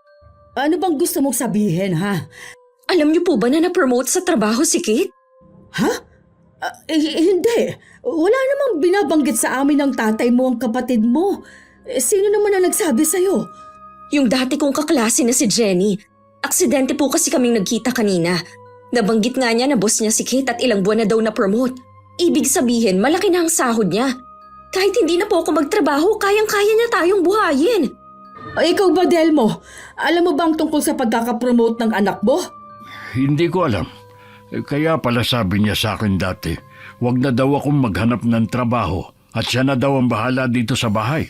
Ano bang gusto mong sabihin, ha? Alam niyo po ba na na-promote sa trabaho si Kate? Ha? Hindi. Wala namang binabanggit sa amin ng tatay mo ang kapatid mo. Sino naman ang nagsabi sa'yo? Yung dati kong kaklase na si Jenny. Aksidente po kasi kaming nagkita kanina. Nabanggit nga niya na boss niya si Kate at ilang buwan na daw na-promote. Ibig sabihin, malaki na ang sahod niya. Kahit hindi na po ako magtrabaho, kayang-kaya niya tayong buhayin. Ikaw ba, Delmo? Alam mo bang tungkol sa pagkakapromote ng anak mo? Hindi ko alam. Kaya pala sabi niya sa akin dati, wag na daw akong maghanap ng trabaho at siya na daw ang bahala dito sa bahay.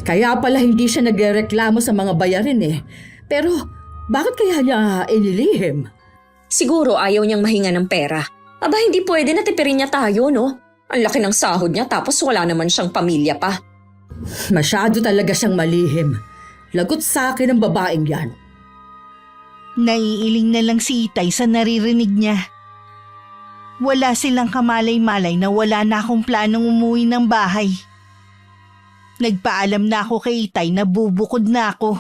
Kaya pala hindi siya nagrereklamo sa mga bayarin eh. Pero bakit kaya niya inilihim? Siguro ayaw niyang mahinga ng pera. Aba, hindi pwede na tipirin niya tayo, no? Ang laki ng sahod niya tapos wala naman siyang pamilya pa. Masyado talaga siyang malihim. Lagot sa akin ang babaeng yan. Naiiling na lang si Itay sa naririnig niya. Wala silang kamalay-malay na wala na akong planong umuwi ng bahay. Nagpaalam na ako kay Itay na bubukod na ako.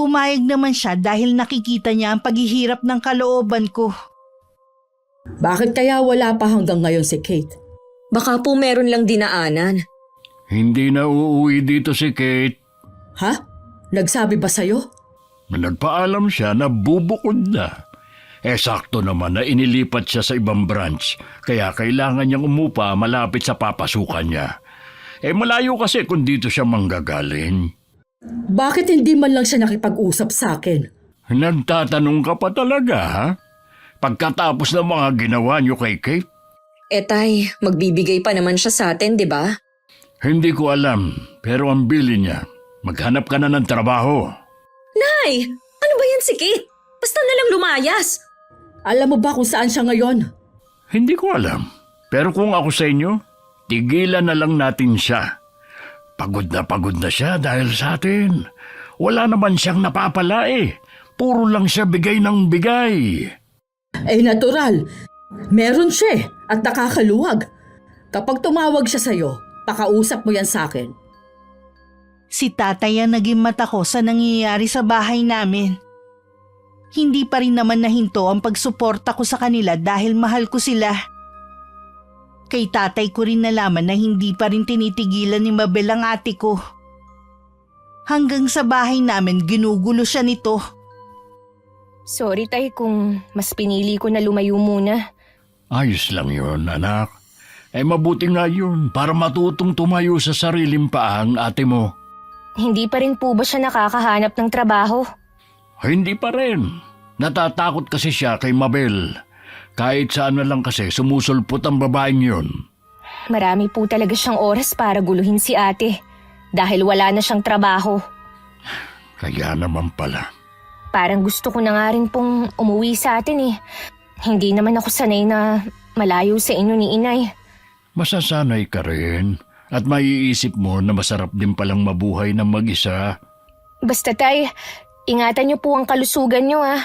Pumayag naman siya dahil nakikita niya ang paghihirap ng kalooban ko. Bakit kaya wala pa hanggang ngayon si Kate? Baka po meron lang dinaanan. Hindi na uuwi dito si Kate. Ha? Nagsabi ba sa'yo? Nagpaalam siya na bubukod na. Sakto naman na inilipat siya sa ibang branch, kaya kailangan niyang umupa malapit sa papasukan niya. Malayo kasi kung dito siya manggagaling. Bakit hindi man lang siya nakipag-usap sa akin? Nagtatanong ka pa talaga, ha? Pagkatapos ng mga ginawa niyo kay Kate? Tay, magbibigay pa naman siya sa atin, di ba? Hindi ko alam, pero ang bili niya, maghanap ka na ng trabaho. Nay! Ano ba yan si Kate? Basta na lang lumayas. Alam mo ba kung saan siya ngayon? Hindi ko alam, pero kung ako sa inyo, tigilan na lang natin siya. Pagod na siya dahil sa atin. Wala naman siyang napapala eh. Puro lang siya bigay ng bigay. Natural. Meron siya at nakakaluwag. Kapag tumawag siya sa'yo, pakausap mo yan sa akin. Si tatay ang naging mata ko sa nangyayari sa bahay namin. Hindi pa rin naman nahinto ang pagsuporta ko sa kanila dahil mahal ko sila. Kay tatay ko rin nalaman na hindi pa rin tinitigilan ni Mabel ang ate ko. Hanggang sa bahay namin ginugulo siya nito. Sorry tay kung mas pinili ko na lumayo muna. Ayos lang yun, anak. Mabuti nga yun para matutong tumayo sa sariling paa ang ate mo. Hindi pa rin po ba siya nakakahanap ng trabaho? Hindi pa rin. Natatakot kasi siya kay Mabel. Kahit saan na lang kasi sumusulpot ang babaeng yun. Marami po talaga siyang oras para guluhin si ate dahil wala na siyang trabaho. Kaya naman pala. Parang gusto ko na nga rin pong umuwi sa atin eh. Hindi naman ako sanay na malayo sa inyo ni inay. Masasanay ka rin at maiisip mo na masarap din palang mabuhay ng mag-isa. Basta tay, ingatan niyo po ang kalusugan niyo ah.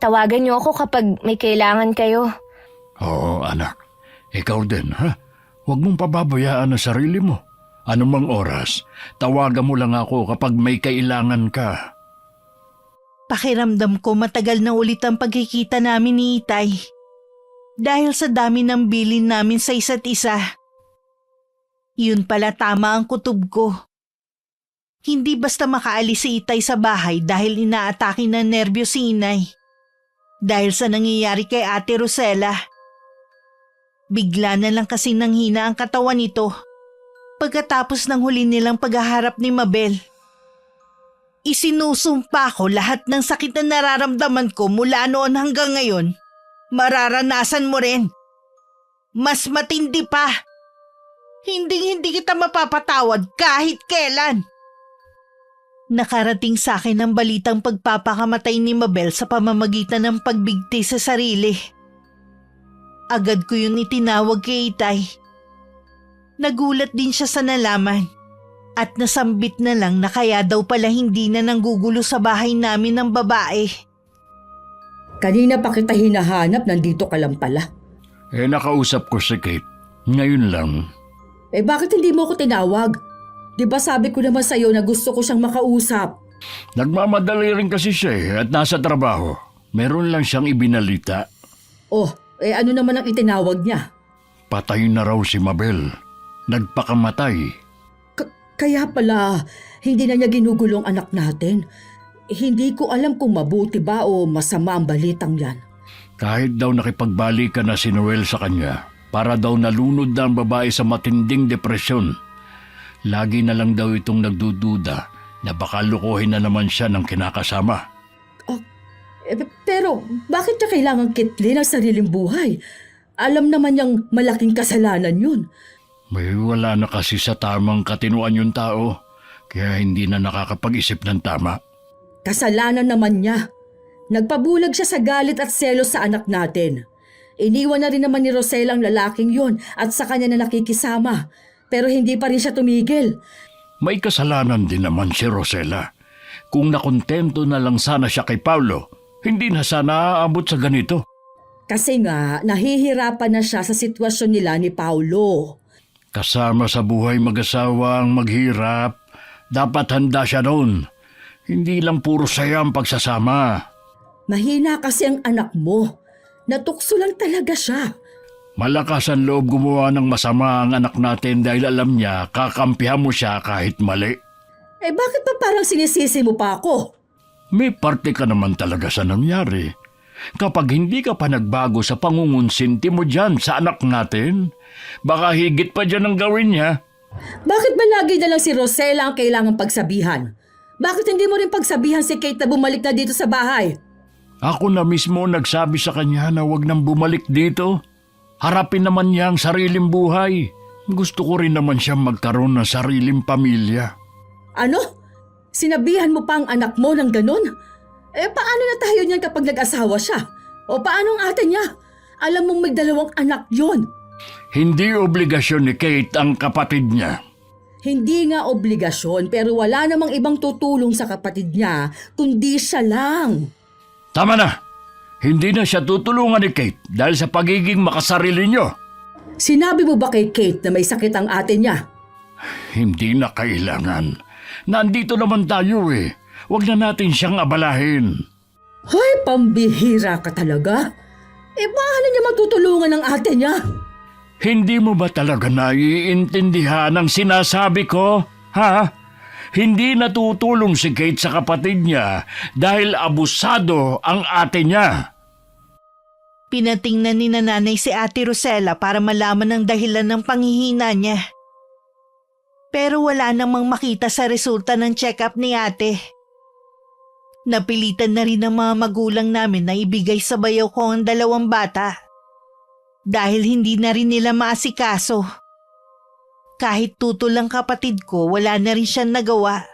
Tawagan niyo ako kapag may kailangan kayo. Oo, anak. Ikaw din, ha? Huwag mong pababayaan ang sarili mo. Anumang oras, tawagan mo lang ako kapag may kailangan ka. Pakiramdam ko matagal na ulit ang pagkikita namin ni Itay. Dahil sa dami ng bilin namin sa isa't isa. Yun pala tama ang kutob ko. Hindi basta makaalis si Itay sa bahay dahil inaatake ng nerbyo si Inay. Dahil sa nangyayari kay Ate Rosella. Bigla na lang kasing nanghina ang katawan nito. Pagkatapos ng huli nilang paghaharap ni Mabel. Isinusumpa ko lahat ng sakit na nararamdaman ko mula noon hanggang ngayon. Mararanasan mo rin. Mas matindi pa. Hindi kita mapapatawad kahit kailan. Nakarating sa akin ang balitang pagpapakamatay ni Mabel sa pamamagitan ng pagbigti sa sarili. Agad ko yun itinawag kay Itay. Nagulat din siya sa nalaman. At nasambit na lang na kaya daw pala hindi na nanggugulo sa bahay namin ng babae. Kanina pa kita hinahanap, nandito ka lang pala. Nakausap ko si Kate. Ngayon lang. Bakit hindi mo ko tinawag? Di ba sabi ko naman sa'yo na gusto ko siyang makausap? Nagmamadali rin kasi siya at nasa trabaho. Meron lang siyang ibinalita. Ano naman ang itinawag niya? Patay na raw si Mabel. Nagpakamatay. Kaya pala, hindi na niya ginugulong anak natin. Hindi ko alam kung mabuti ba o masama ang balitang yan. Kahit daw nakipagbalikan na si Noel sa kanya, para daw nalunod na ang babae sa matinding depresyon. Lagi na lang daw itong nagdududa na baka lukuhin na naman siya ng kinakasama. Pero bakit niya kailangan kitlin ang sariling buhay? Alam naman niyang malaking kasalanan yun. May wala na kasi sa tamang katinuan yung tao, kaya hindi na nakakapag-isip ng tama. Kasalanan naman niya. Nagpabulag siya sa galit at selos sa anak natin. Iniwan na rin naman ni Rosella ang lalaking yon at sa kanya na nakikisama. Pero hindi pa rin siya tumigil. May kasalanan din naman si Rosella. Kung nakontento na lang sana siya kay Paulo, hindi na sana aabot sa ganito. Kasi nga, nahihirapan na siya sa sitwasyon nila ni Paulo. Kasama sa buhay mag-asawa ang maghirap, dapat handa siya noon. Hindi lang puro saya ang pagsasama. Mahina kasi ang anak mo. Natukso lang talaga siya. Malakas ang loob gumawa ng masama ang anak natin dahil alam niya kakampihan mo siya kahit mali. Bakit pa parang sinisisi mo pa ako? May parte ka naman talaga sa nangyari. Kapag hindi ka pa nagbago sa pangungunsinti mo dyan sa anak natin, baka higit pa dyan ang gawin niya. Bakit ba lagi na lang si Rosella ang kailangang pagsabihan? Bakit hindi mo rin pagsabihan si Kate na bumalik na dito sa bahay? Ako na mismo nagsabi sa kanya na huwag nang bumalik dito. Harapin naman niya ang sariling buhay. Gusto ko rin naman siya magkaroon ng sariling pamilya. Ano? Sinabihan mo pa ang anak mo ng ganun? Paano na tayo niyan kapag nag-asawa siya? O paano ang ate niya? Alam mong may 2 anak yon. Hindi obligasyon ni Kate ang kapatid niya. Hindi nga obligasyon pero wala namang ibang tutulong sa kapatid niya kundi siya lang. Tama na! Hindi na siya tutulungan ni Kate dahil sa pagiging makasarili niyo. Sinabi mo ba kay Kate na may sakit ang ate niya? Hindi na kailangan. Nandito naman tayo eh. Huwag na natin siyang abalahin. Hoy, pambihira ka talaga. Paano niya matutulungan ang ate niya? Hindi mo ba talaga naiintindihan ang sinasabi ko? Ha? Hindi natutulong si Kate sa kapatid niya dahil abusado ang ate niya. Pinatingnan ni nanay si Ate Rosella para malaman ang dahilan ng panghihina niya. Pero wala namang makita sa resulta ng check-up ni ate. Napilitan na rin ng mga magulang namin na ibigay sa bayaw ko ang 2 bata. Dahil hindi na rin nila maasikaso. Kahit tutol ang kapatid ko, wala na rin siyang nagawa.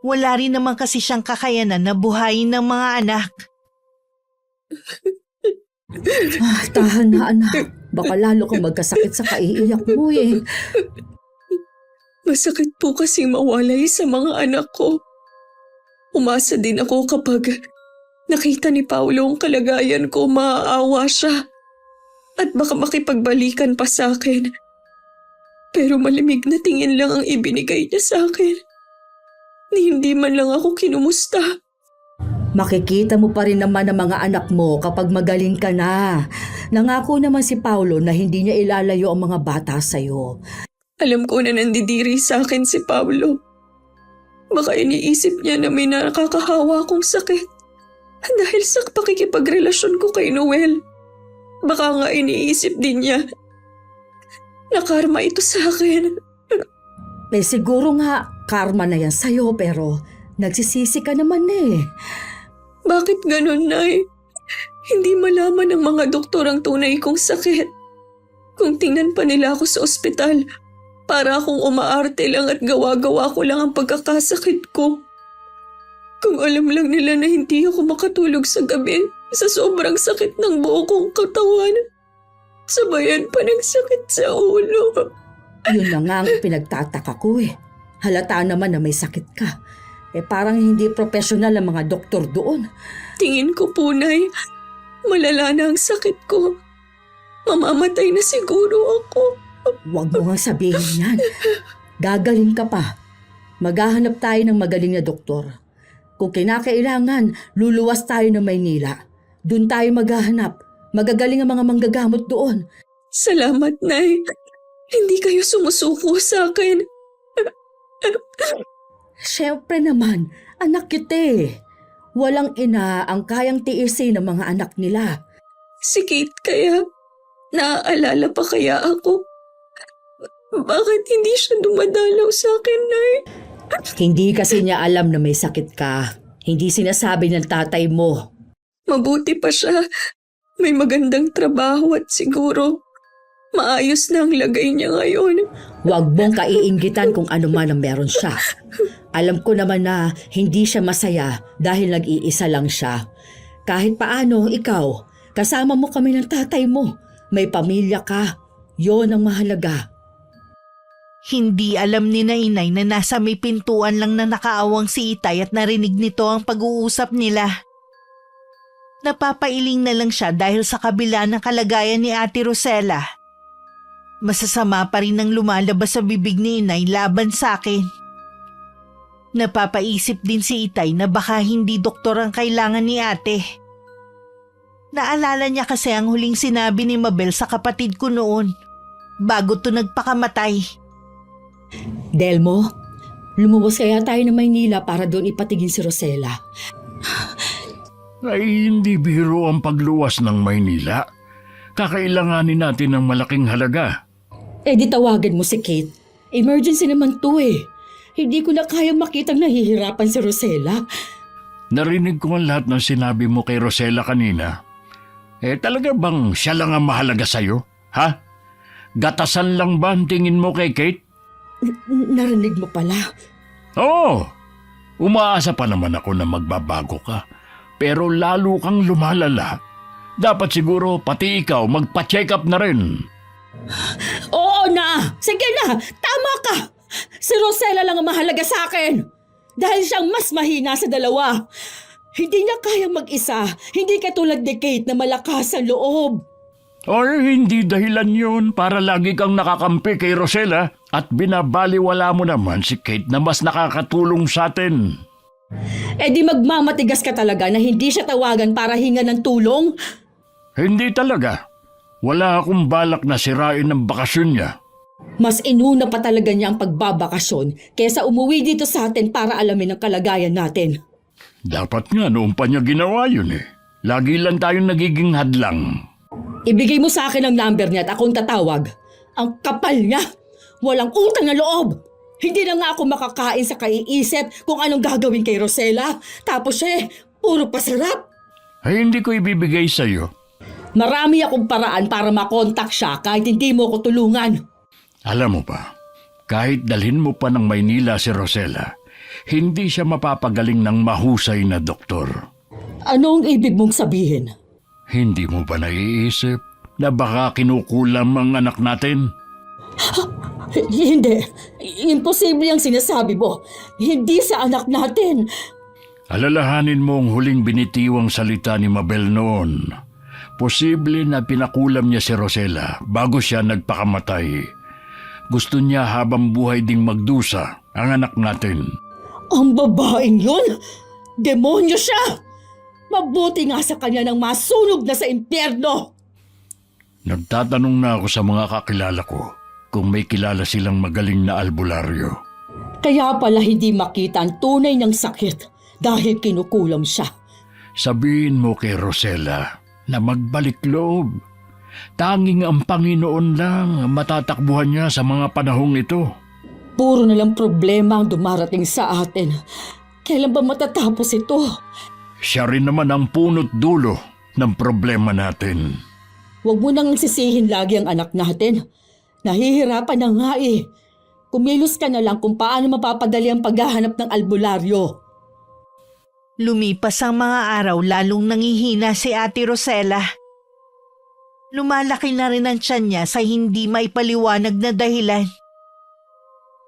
Wala rin naman kasi siyang kakayanan na buhayin ng mga anak. Tahan na anak. Baka lalo kang magkasakit sa kaiiyak mo eh. Masakit po kasi mawalay sa mga anak ko. Umasa din ako kapag nakita ni Paulo ang kalagayan ko, maaawa siya. At baka makipagbalikan pa sa akin. Pero malimig na tingin lang ang ibinigay niya sa akin. Ni hindi man lang ako kinumusta. Makikita mo pa rin naman ang mga anak mo kapag magaling ka na. Nangako naman si Paulo na hindi niya ilalayo ang mga bata sa'yo. Alam ko na nandidiri sa akin si Pablo. Baka iniisip niya na may nakakahawa akong sakit. Dahil sa pakikipagrelasyon ko kay Noel. Baka nga iniisip din niya na karma ito sa akin. Siguro nga karma na yan sa'yo pero nagsisisi ka naman eh. Bakit ganun, Nay? Hindi malaman ng mga doktor ang tunay kong sakit. Kung tingnan pa nila ako sa ospital, para akong umaarte lang at gawa-gawa ko lang ang pagkakasakit ko. Kung alam lang nila na hindi ako makatulog sa gabi sa sobrang sakit ng buo kong katawan, sabayan pa ng sakit sa ulo. Yun na nga ang pinagtataka ko eh. Halata naman na may sakit ka. Parang hindi profesional ang mga doktor doon. Tingin ko po, Nay, malala na ang sakit ko. Mamamatay na siguro ako. Huwag mo nga sabihin yan. Gagaling ka pa. Maghahanap tayo ng magaling na doktor. Kung kinakailangan, luluwas tayo ng Maynila. Doon tayo maghahanap. Magagaling ang mga manggagamot doon. Salamat, Nay. Hindi kayo sumusuko sa akin. Siyempre naman, anak kita eh. Walang ina ang kayang tiisin ng mga anak nila. Si Kate kaya, naaalala pa kaya ako? Bakit hindi siya dumadalaw sa akin, Nay? Hindi kasi niya alam na may sakit ka. Hindi sinasabi ng tatay mo. Mabuti pa siya. May magandang trabaho at siguro maayos na ang lagay niya ngayon. Huwag mong kaiinggitan kung ano man ang meron siya. Alam ko naman na hindi siya masaya dahil nag-iisa lang siya. Kahit paano, ikaw, kasama mo kami ng tatay mo. May pamilya ka. Yon ang mahalaga. Hindi alam ni na inay na nasa may pintuan lang na nakaawang si Itay at narinig nito ang pag-uusap nila. Napapailing na lang siya dahil sa kabila ng kalagayan ni Ate Rosella. Masasama pa rin ang lumalabas sa bibig ni inay laban sa akin. Napapaisip din si Itay na baka hindi doktor ang kailangan ni ate. Naalala niya kasi ang huling sinabi ni Mabel sa kapatid ko noon, bago to nagpakamatay. Delmo, lumuwas kaya tayo ng Maynila para doon ipatigin si Rosella. Ay hindi biro ang pagluwas ng Maynila. Kakailanganin natin ng malaking halaga. Di tawagan mo si Kate. Emergency naman to eh. Hindi ko na kayang makitang nahihirapan si Rosella. Narinig ko ang lahat ng sinabi mo kay Rosella kanina. Talaga bang siya lang ang mahalaga sa'yo? Ha? Gatasan lang ba ang tingin mo kay Kate? Narinig mo pala. Oo. Umaasa pa naman ako na magbabago ka. Pero lalo kang lumalala. Dapat siguro pati ikaw magpa-check up na rin. Oo na! Sige na! Tama ka! Si Rosella lang ang mahalaga sa akin. Dahil siyang mas mahina sa dalawa. Hindi niya kayang mag-isa. Hindi katulad ni Kate na malakas ang loob. Or hindi dahilan yun para lagi kang nakakampi kay Rosella at binabaliwala mo naman si Kate na mas nakakatulong sa atin. Di magmamatigas ka talaga na hindi siya tawagan para hinga ng tulong? Hindi talaga. Wala akong balak na sirain ang bakasyon niya. Mas inuna pa talaga niya ang pagbabakasyon kaysa umuwi dito sa atin para alamin ang kalagayan natin. Dapat nga noon pa niya ginawa yun eh. Lagi lang tayong nagiging hadlang. Ibigay mo sa akin ang number niya at akong tatawag. Ang kapal niya! Walang utang na loob! Hindi na nga ako makakain sa kaiisip kung anong gagawin kay Rosella. Tapos puro pasarap. Ay hindi ko ibibigay sa'yo. Marami akong paraan para makontak siya kahit hindi mo ko tulungan. Alam mo ba, kahit dalhin mo pa ng Maynila si Rosella, hindi siya mapapagaling ng mahusay na doktor. Ano ang ibig mong sabihin? Hindi mo ba naiisip na baka kinukulam ang anak natin? Hindi. Imposible ang sinasabi mo. Hindi sa anak natin. Alalahanin mo ang huling binitiwang salita ni Mabel noon. Posible na pinakulam niya si Rosella bago siya nagpakamatay. Gusto niya habang buhay ding magdusa ang anak natin. Ang babaeng yun? Demonyo siya! Mabuti nga sa kanya nang masunog na sa impyerno! Nagtatanong na ako sa mga kakilala ko kung may kilala silang magaling na albularyo. Kaya pala hindi makita ang tunay ng sakit dahil kinukulam siya. Sabihin mo kay Rosella na magbalik loob. Tanging ang Panginoon lang matatakbuhan niya sa mga panahong ito. Puro na lang problema ang dumarating sa atin. Kailan ba matatapos ito? Siya rin naman ang punot dulo ng problema natin. Huwag mo nang sisihin lagi ang anak natin. Nahihirapan na nga eh. Kumilos ka na lang kung paano mapapadali ang paghahanap ng albularyo. Lumipas ang mga araw lalong nangihina si Ate Rosella. Lumalaki na rin ang tiyan niya sa hindi maipaliwanag na dahilan.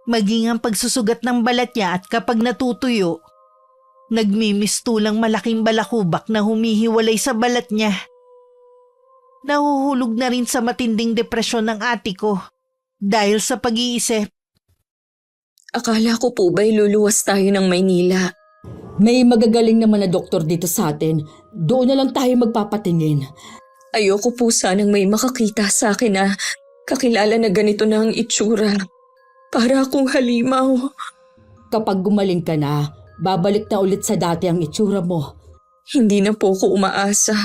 Maging ang pagsusugat ng balat niya at kapag natutuyo, nagmimistulang malaking balakubak na humihiwalay sa balat niya. Nahuhulog na rin sa matinding depresyon ng ate ko dahil sa pag-iisip. Akala ko po ba'y luluwas tayo ng Maynila? May magagaling naman na doktor dito sa atin. Doon na lang tayo magpapatingin. Ayoko po sanang may makakita sa akin na kakilala na ganito na ang itsura. Para akong halimaw. Kapag gumaling ka na, babalik na ulit sa dati ang itsura mo. Hindi na po ko umaasa.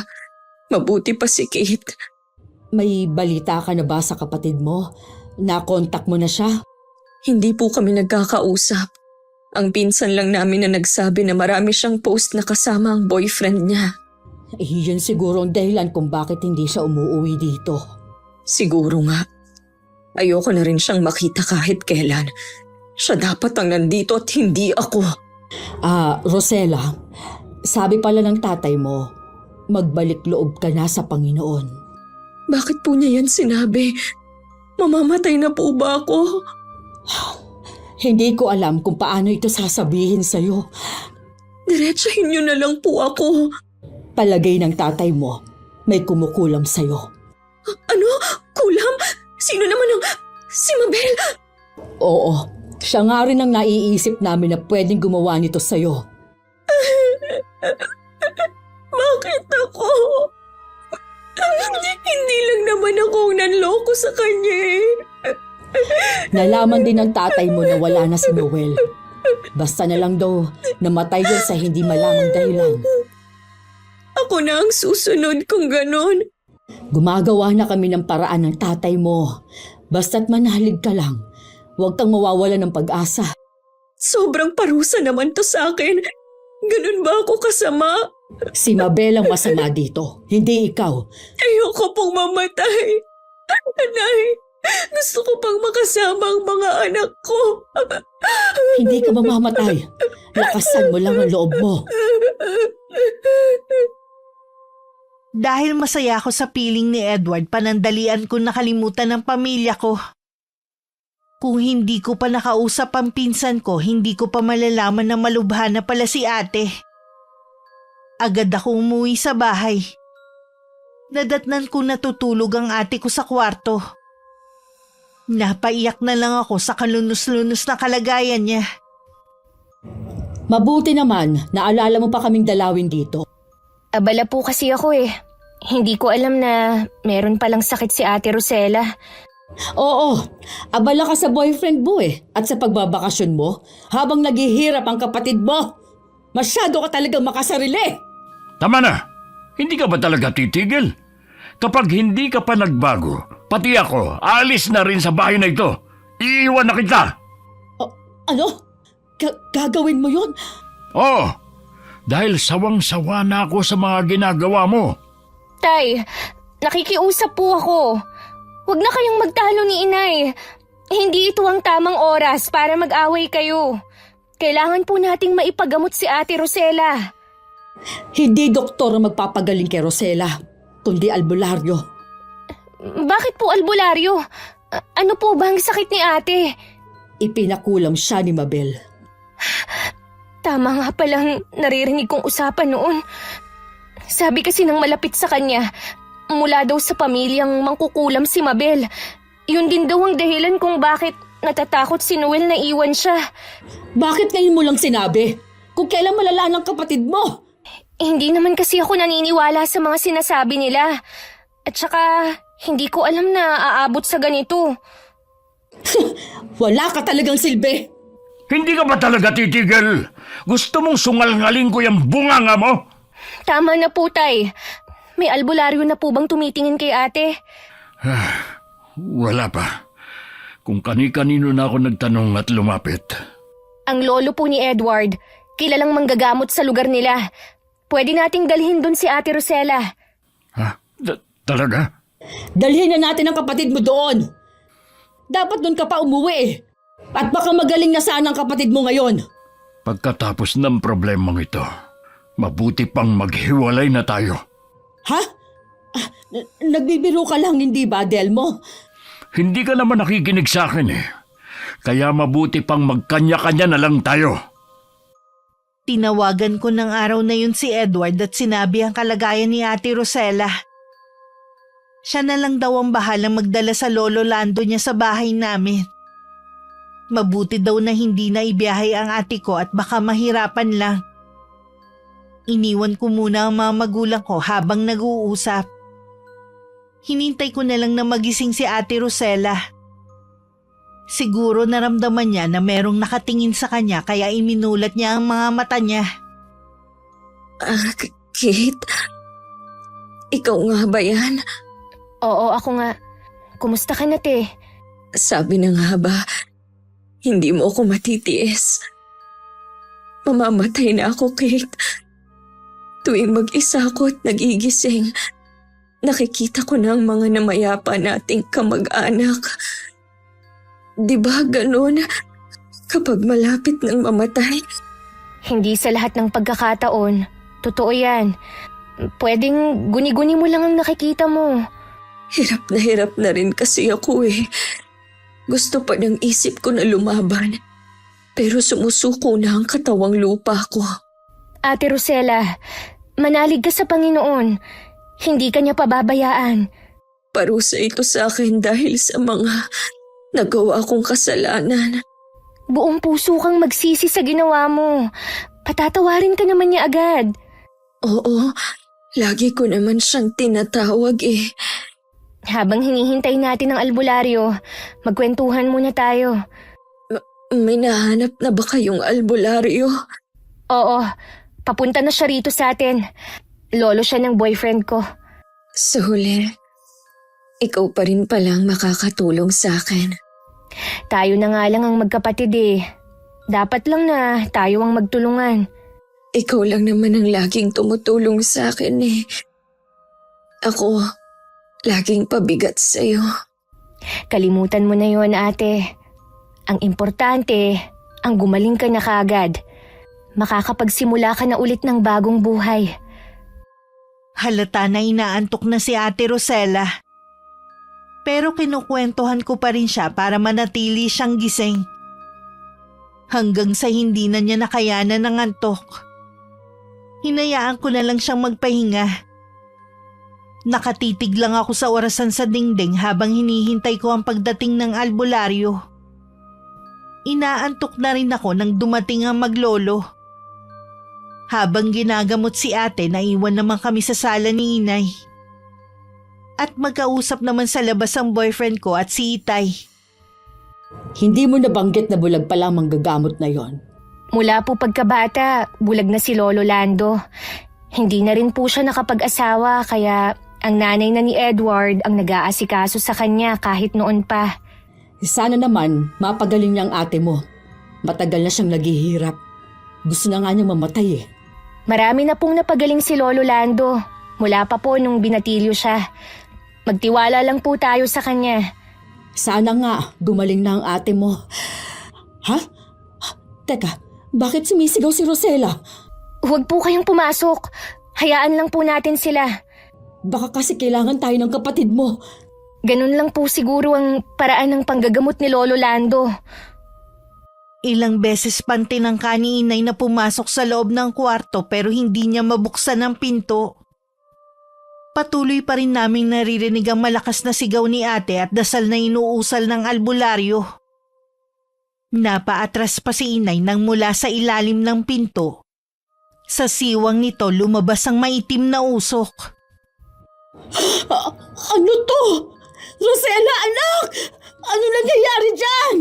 Mabuti pa si Kate. May balita ka na ba sa kapatid mo? Nakontak mo na siya? Hindi po kami nagkakausap. Ang pinsan lang namin na nagsabi na marami siyang post na kasama ang boyfriend niya. Yun siguro ang dahilan kung bakit hindi siya umuwi dito. Siguro nga. Ayoko na rin siyang makita kahit kailan. Siya dapat ang nandito at hindi ako. Rosella, sabi pala ng tatay mo, magbalik loob ka na sa Panginoon. Bakit po niya yan sinabi? Mamamatay na po ba ako? Hindi ko alam kung paano ito sasabihin sa'yo. Diretsahin niyo na lang po ako. Palagay ng tatay mo, may kumukulam sa'yo. Ano? Kulam? Sino naman ang... Si Mabel? Oo, siya nga rin ang naiisip namin na pwedeng gumawa nito sa'yo. Bakit ako? Hindi lang naman ako ang nanloko sa kanya eh. Nalaman din ng tatay mo na wala na si Noel. Basta na lang daw namatay yun sa hindi malamang dahilan. Ako na ang susunod kung ganon. Gumagawa na kami ng paraan ng tatay mo. Basta't manalig ka lang. Huwag kang mawawala ng pag-asa. Sobrang parusa naman to sa akin. Ganun ba ako kasama? Si Mabel ang masama dito, hindi ikaw. Ayoko pong mamatay. Anay, gusto ko pang makasama ang mga anak ko. Hindi ka mamamatay. Lakasan mo lang ang loob mo. Dahil masaya ako sa piling ni Edward, panandalian ko nakalimutan ng pamilya ko. Kung hindi ko pa nakausap ang pinsan ko, hindi ko pa malalaman na malubha na pala si ate. Agad ako umuwi sa bahay. Nadatnan ko natutulog ang ate ko sa kwarto. Napaiyak na lang ako sa kalunos-lunos na kalagayan niya. Mabuti naman, naalala mo pa kaming dalawin dito. Abala po kasi ako eh. Hindi ko alam na meron palang sakit si Ate Rosella. Oo, abala ka sa boyfriend mo eh. At sa pagbabakasyon mo, habang naghihirap ang kapatid mo. Masyado ka talagang makasarili. Tama na! Hindi ka ba talaga titigil? Kapag hindi ka pa nagbago, pati ako, aalis na rin sa bahay na ito. Iiwan na kita! Ano? Gagawin mo yun? Oo! Dahil sawang-sawa na ako sa mga ginagawa mo. Tay, nakikiusap po ako. Huwag na kayong magtalo ni Inay. Hindi ito ang tamang oras para mag-away kayo. Kailangan po nating maipagamot si Ate Rosella. Hindi doktor ang magpapagaling kay Rosella, kundi albularyo. Bakit po albularyo? Ano po ba ang sakit ni Ate? Ipinakulam siya ni Mabel. Tama nga palang naririnig kong usapan noon. Sabi kasi ng malapit sa kanya, mula daw sa pamilyang mangkukulam si Mabel. Yun din daw ang dahilan kung bakit natatakot si Noel na iwan siya. Bakit ngayon mo lang sinabi? Kung kailan malala ng kapatid mo? Hindi naman kasi ako naniniwala sa mga sinasabi nila. At saka, hindi ko alam na aabot sa ganito. Wala ka talagang silbi. Hindi ka ba talaga titigil? Gusto mong sungal-ngaling ko yung bunganga mo? Tama na po, Tay. May albularyo na po bang tumitingin kay ate? Wala pa. Kung kani-kanino na ako nagtanong at lumapit. Ang lolo po ni Edward, kilalang manggagamot sa lugar nila. Pwede nating dalhin doon si Ate Rosella. Ha? Talaga? Dalhin na natin ang kapatid mo doon. Dapat doon ka pa umuwi eh. At baka magaling na sana ang kapatid mo ngayon. Pagkatapos ng problemang ito, mabuti pang maghiwalay na tayo. Ha? Nagbibiro ka lang, hindi ba, Delmo? Hindi ka naman nakikinig sa akin eh. Kaya mabuti pang magkanya-kanya na lang tayo. Tinawagan ko ng araw na yun si Edward at sinabi ang kalagayan ni Ate Rosella. Siya na lang daw ang bahalang magdala sa lolo Lando niya sa bahay namin. Mabuti daw na hindi na ibiyahe ang ate ko at baka mahirapan lang. Iniwan ko muna ang mga magulang ko habang nag-uusap. Hinintay ko na lang na magising si Ate Rosella. Siguro naramdaman niya na merong nakatingin sa kanya kaya iminulat niya ang mga mata niya. Kate? Ikaw nga ba yan? Oo, ako nga. Kumusta ka na, te? Sabi na nga ba, hindi mo ako matitiis. Mamamatay na ako, Kate. Tuwing mag-isa ako at nagigising, nakikita ko na ang mga namayapa nating kamag-anak. Di ba ganun? Kapag malapit ng mamatay, Hindi sa lahat ng pagkakataon. Totoo yan. Pwedeng guni-guni mo lang ang nakikita mo. hirap na rin kasi ako eh. Gusto pa ng isip ko na lumaban. Pero sumusuko na ang katawang lupa ko. Ate Rosella, manalig ka sa Panginoon. Hindi ka niya pababayaan. Parusa ito sa akin dahil sa mga nagawa kong kasalanan. Buong puso kang magsisi sa ginawa mo. Patatawarin ka naman niya agad. Oo, lagi ko naman siyang tinatawag eh. Habang hinihintay natin ang albularyo, magkwentuhan muna tayo. May nahanap na ba kayong albularyo? Oo, papunta na siya rito sa atin. Lolo siya ng boyfriend ko. Sa huli, ikaw pa rin palang makakatulong sa akin. Tayo na nga lang ang magkapatid eh. Dapat lang na tayo ang magtulungan. Ikaw lang naman ang laging tumutulong sa akin eh. Ako, laging pabigat sa'yo. Kalimutan mo na yon, ate. Ang importante, ang gumaling ka na kaagad. Makakapagsimula ka na ulit ng bagong buhay. Halata na inaantok na si Ate Rosella. Pero kinukwentuhan ko pa rin siya para manatili siyang gising. Hanggang sa hindi na niya nakayanan ng antok. Hinayaan ko na lang siyang magpahinga. Nakatitig lang ako sa orasan sa dingding habang hinihintay ko ang pagdating ng albularyo. Inaantok na rin ako nang dumating ang maglolo. Habang ginagamot si ate, naiwan naman kami sa sala ni inay. At magkausap naman sa labas ang boyfriend ko at si Itay. Hindi mo nabanggit na bulag pala ang manggagamot na yon. Mula po pagkabata, bulag na si Lolo Lando. Hindi na rin po siya nakapag-asawa kaya ang nanay na ni Edward ang nag-aasikaso sa kanya kahit noon pa. Sana naman mapagaling niya ang ate mo. Matagal na siyang naghihirap. Gusto na nga niyang mamatay eh. Marami na pong napagaling si Lolo Lando. Mula pa po nung binatilyo siya. Magtiwala lang po tayo sa kanya. Sana nga gumaling na ang ate mo. Ha? Teka, bakit sumisigaw si Rosella? Huwag po kayong pumasok. Hayaan lang po natin sila. Baka kasi kailangan tayo ng kapatid mo. Ganun lang po siguro ang paraan ng panggagamot ni Lolo Lando. Ilang beses pang tinangka ni inay na pumasok sa loob ng kwarto pero hindi niya mabuksan ang pinto. Patuloy pa rin naming naririnig ang malakas na sigaw ni ate at dasal na inuusal ng albularyo. Napaatras pa si inay nang mula sa ilalim ng pinto Sa siwang nito lumabas ang maitim na usok. Ano to? Rosella, anak! Ano nangyayari dyan?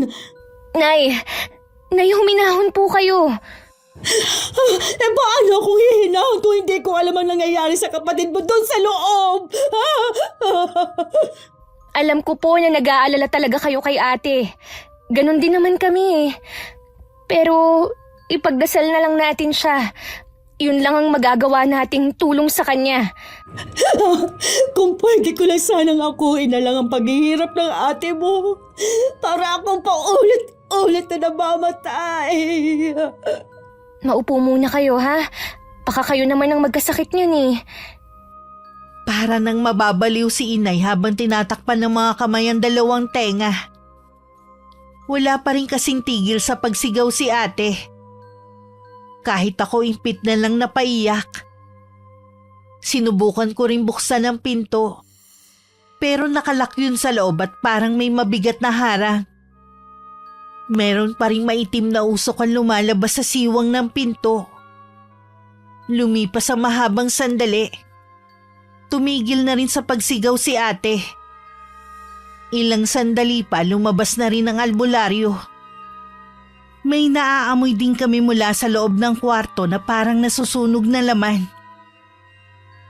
Nay, huminahon po kayo. Paano kung hihinahon kung hindi ko alam ang nangyayari sa kapatid mo doon sa loob? Alam ko po na nag-aalala talaga kayo kay ate. Ganon din naman kami eh. Pero ipagdasal na lang natin siya. Yun lang ang magagawa nating tulong sa kanya. Kung pwede ko lang sanang akuin na lang ang paghihirap ng ate mo para akong paulit-ulit na namamatay. Maupo muna kayo ha. Baka kayo naman ang magkasakit niyan eh. Para nang mababaliw si inay habang tinatakpan ng mga kamay ang dalawang tenga. Wala pa rin kasing tigil sa pagsigaw si ate. Kahit ako impit na lang napaiyak. Sinubukan ko rin buksan ang pinto. Pero nakalak yun sa loob at parang may mabigat na harang. Meron pa rin maitim na usok ang lumalabas sa siwang ng pinto. Lumipas ang mahabang sandali. Tumigil na rin sa pagsigaw si ate. Ilang sandali pa lumabas na rin ang albularyo. May naaamoy din kami mula sa loob ng kwarto na parang nasusunog na laman.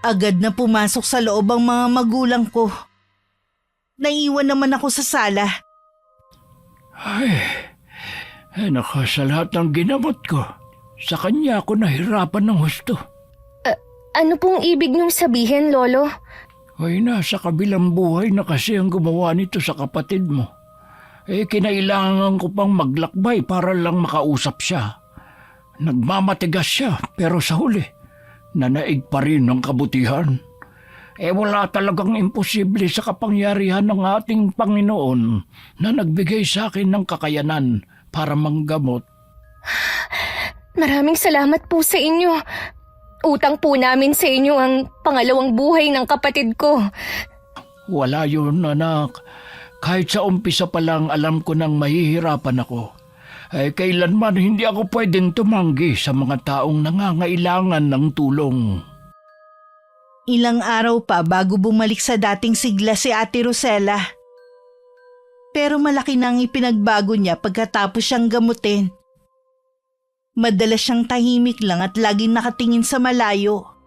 Agad na pumasok sa loob ang mga magulang ko. Naiwan naman ako sa sala. Ay, naku, sa lahat ng ginamot ko, sa kanya ako nahirapan ng husto. Ano pong ibig niyong sabihin, Lolo? Ay, nasa kabilang buhay na kasi ang gumawa nito sa kapatid mo. Kinailangan ko pang maglakbay para lang makausap siya. Nagmamatigas siya, pero sa huli, nanaig pa rin ng kabutihan. Wala talagang imposible sa kapangyarihan ng ating Panginoon na nagbigay sa akin ng kakayanan para manggamot. Maraming salamat po sa inyo. Utang po namin sa inyo ang pangalawang buhay ng kapatid ko. Wala yun, anak. Kahit sa umpisa pa lang alam ko nang mahihirapan ako. Kailanman hindi ako pwedeng tumanggi sa mga taong nangangailangan ng tulong. Ilang araw pa bago bumalik sa dating sigla si Ate Rosella. Pero malaki na ang ipinagbago niya pagkatapos siyang gamutin. Madalas siyang tahimik lang at laging nakatingin sa malayo.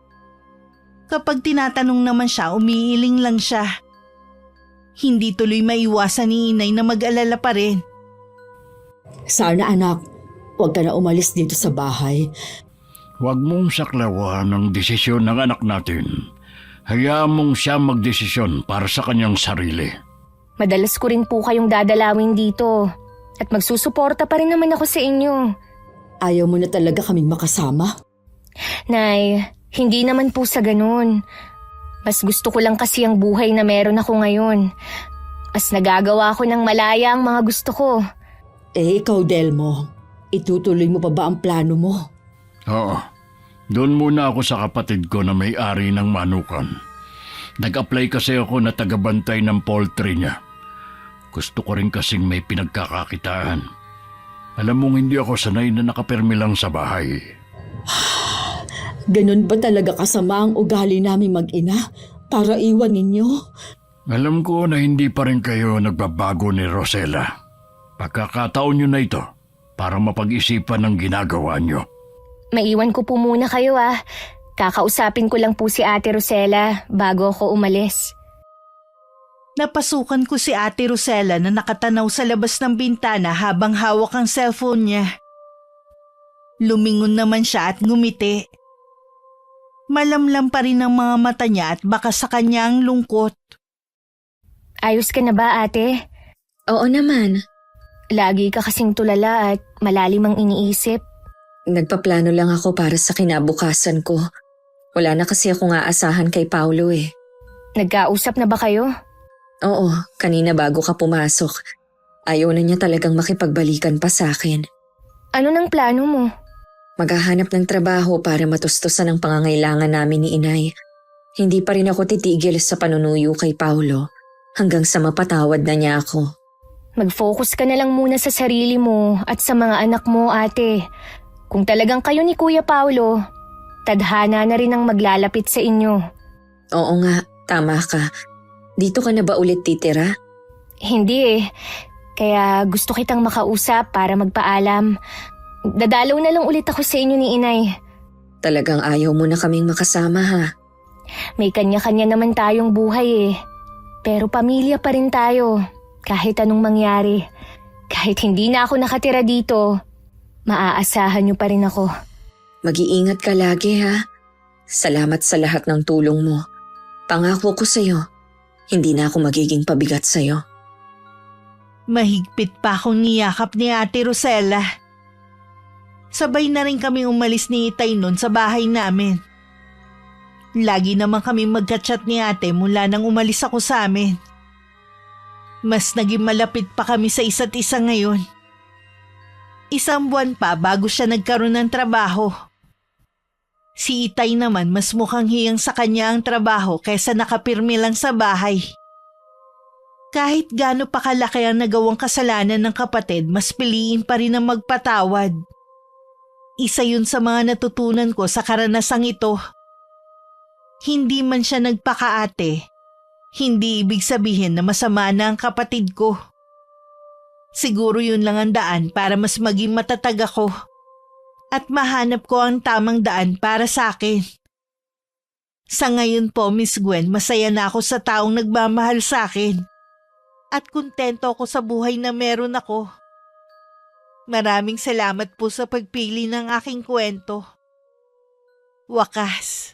Kapag tinatanong naman siya, umiiling lang siya. Hindi tuloy maiwasan ni inay na mag-alala pa rin. Sana anak, huwag ka na umalis dito sa bahay. Huwag mong saklawan ang desisyon ng anak natin. Hayaan mong siya magdesisyon para sa kanyang sarili. Madalas ko rin po kayong dadalawin dito. At magsusuporta pa rin naman ako sa inyo. Ayaw mo na talaga kaming makasama? Nay, hindi naman po sa ganun. Mas gusto ko lang kasi ang buhay na meron ako ngayon. Mas nagagawa ko ng malaya ang mga gusto ko. Ikaw, Delmo, itutuloy mo pa ba ang plano mo? Oo. Doon muna ako sa kapatid ko na may-ari ng manukan. Nag-apply kasi ako na tagabantay ng poultry niya. Gusto ko rin kasing may pinagkakakitaan. Alam mong hindi ako sanay na nakapermi lang sa bahay. Ganun ba talaga kasama ang ugali namin mag-ina para iwan ninyo? Alam ko na hindi pa rin kayo nagbabago ni Rosella. Pagkakataon nyo na ito para mapag-isipan ang ginagawa nyo. Maiwan ko po muna kayo Kakausapin ko lang po si Ate Rosella bago ako umalis. Napasukan ko si Ate Rosella na nakatanaw sa labas ng bintana habang hawak ang cellphone niya. Lumingon naman siya at ngumiti. Malamlam pa rin ang mga mata niya at baka sa kanya ang lungkot. Ayos ka na ba, ate? Oo naman. Lagi ka kasing tulala at malalim ang iniisip. Nagpaplano lang ako para sa kinabukasan ko. Wala na kasi akong aasahan kay Paulo eh. Nagkausap na ba kayo? Oo, kanina bago ka pumasok. Ayaw na niya talagang makipagbalikan pa sa akin. Ano nang plano mo? Maghahanap ng trabaho para matustusan ang pangangailangan namin ni inay. Hindi pa rin ako titigil sa panunuyo kay Paulo hanggang sa mapatawad na niya ako. Mag-focus ka na lang muna sa sarili mo at sa mga anak mo, ate. Kung talagang kayo ni Kuya Paulo, tadhana na rin ang maglalapit sa inyo. Oo nga, tama ka. Dito ka na ba ulit titira? Hindi eh. Kaya gusto kitang makausap para magpaalam. Dadalaw na lang ulit ako sa inyo ni Inay. Talagang ayaw mo na kaming makasama ha. May kanya-kanya naman tayong buhay eh. Pero pamilya pa rin tayo. Kahit anong mangyari. Kahit hindi na ako nakatira dito, maaasahan niyo pa rin ako. Mag-iingat ka lagi ha. Salamat sa lahat ng tulong mo. Pangako ko sa'yo, hindi na ako magiging pabigat sa'yo. Mahigpit pa akong niyakap ni Ate Rosella. Sabay na rin kami umalis ni Itay noon sa bahay namin. Lagi naman kami magka-chat ni ate mula nang umalis ako sa amin. Mas naging malapit pa kami sa isa't isa ngayon. 1 buwan pa bago siya nagkaroon ng trabaho. Si Itay naman mas mukhang hiyang sa kanya ang trabaho kaysa nakapirmi lang sa bahay. Kahit gaano pa kalaki ang nagawang kasalanan ng kapatid, mas piliin pa rin ang magpatawad. Isa yun sa mga natutunan ko sa karanasang ito. Hindi man siya nagpakaate, hindi ibig sabihin na masama na ang kapatid ko. Siguro yun lang ang daan para mas maging matatag ako at mahanap ko ang tamang daan para sa akin. Sa ngayon po, Miss Gwen, masaya na ako sa taong nagmamahal sa akin at kontento ako sa buhay na meron ako. Maraming salamat po sa pagpili ng aking kwento. Wakas.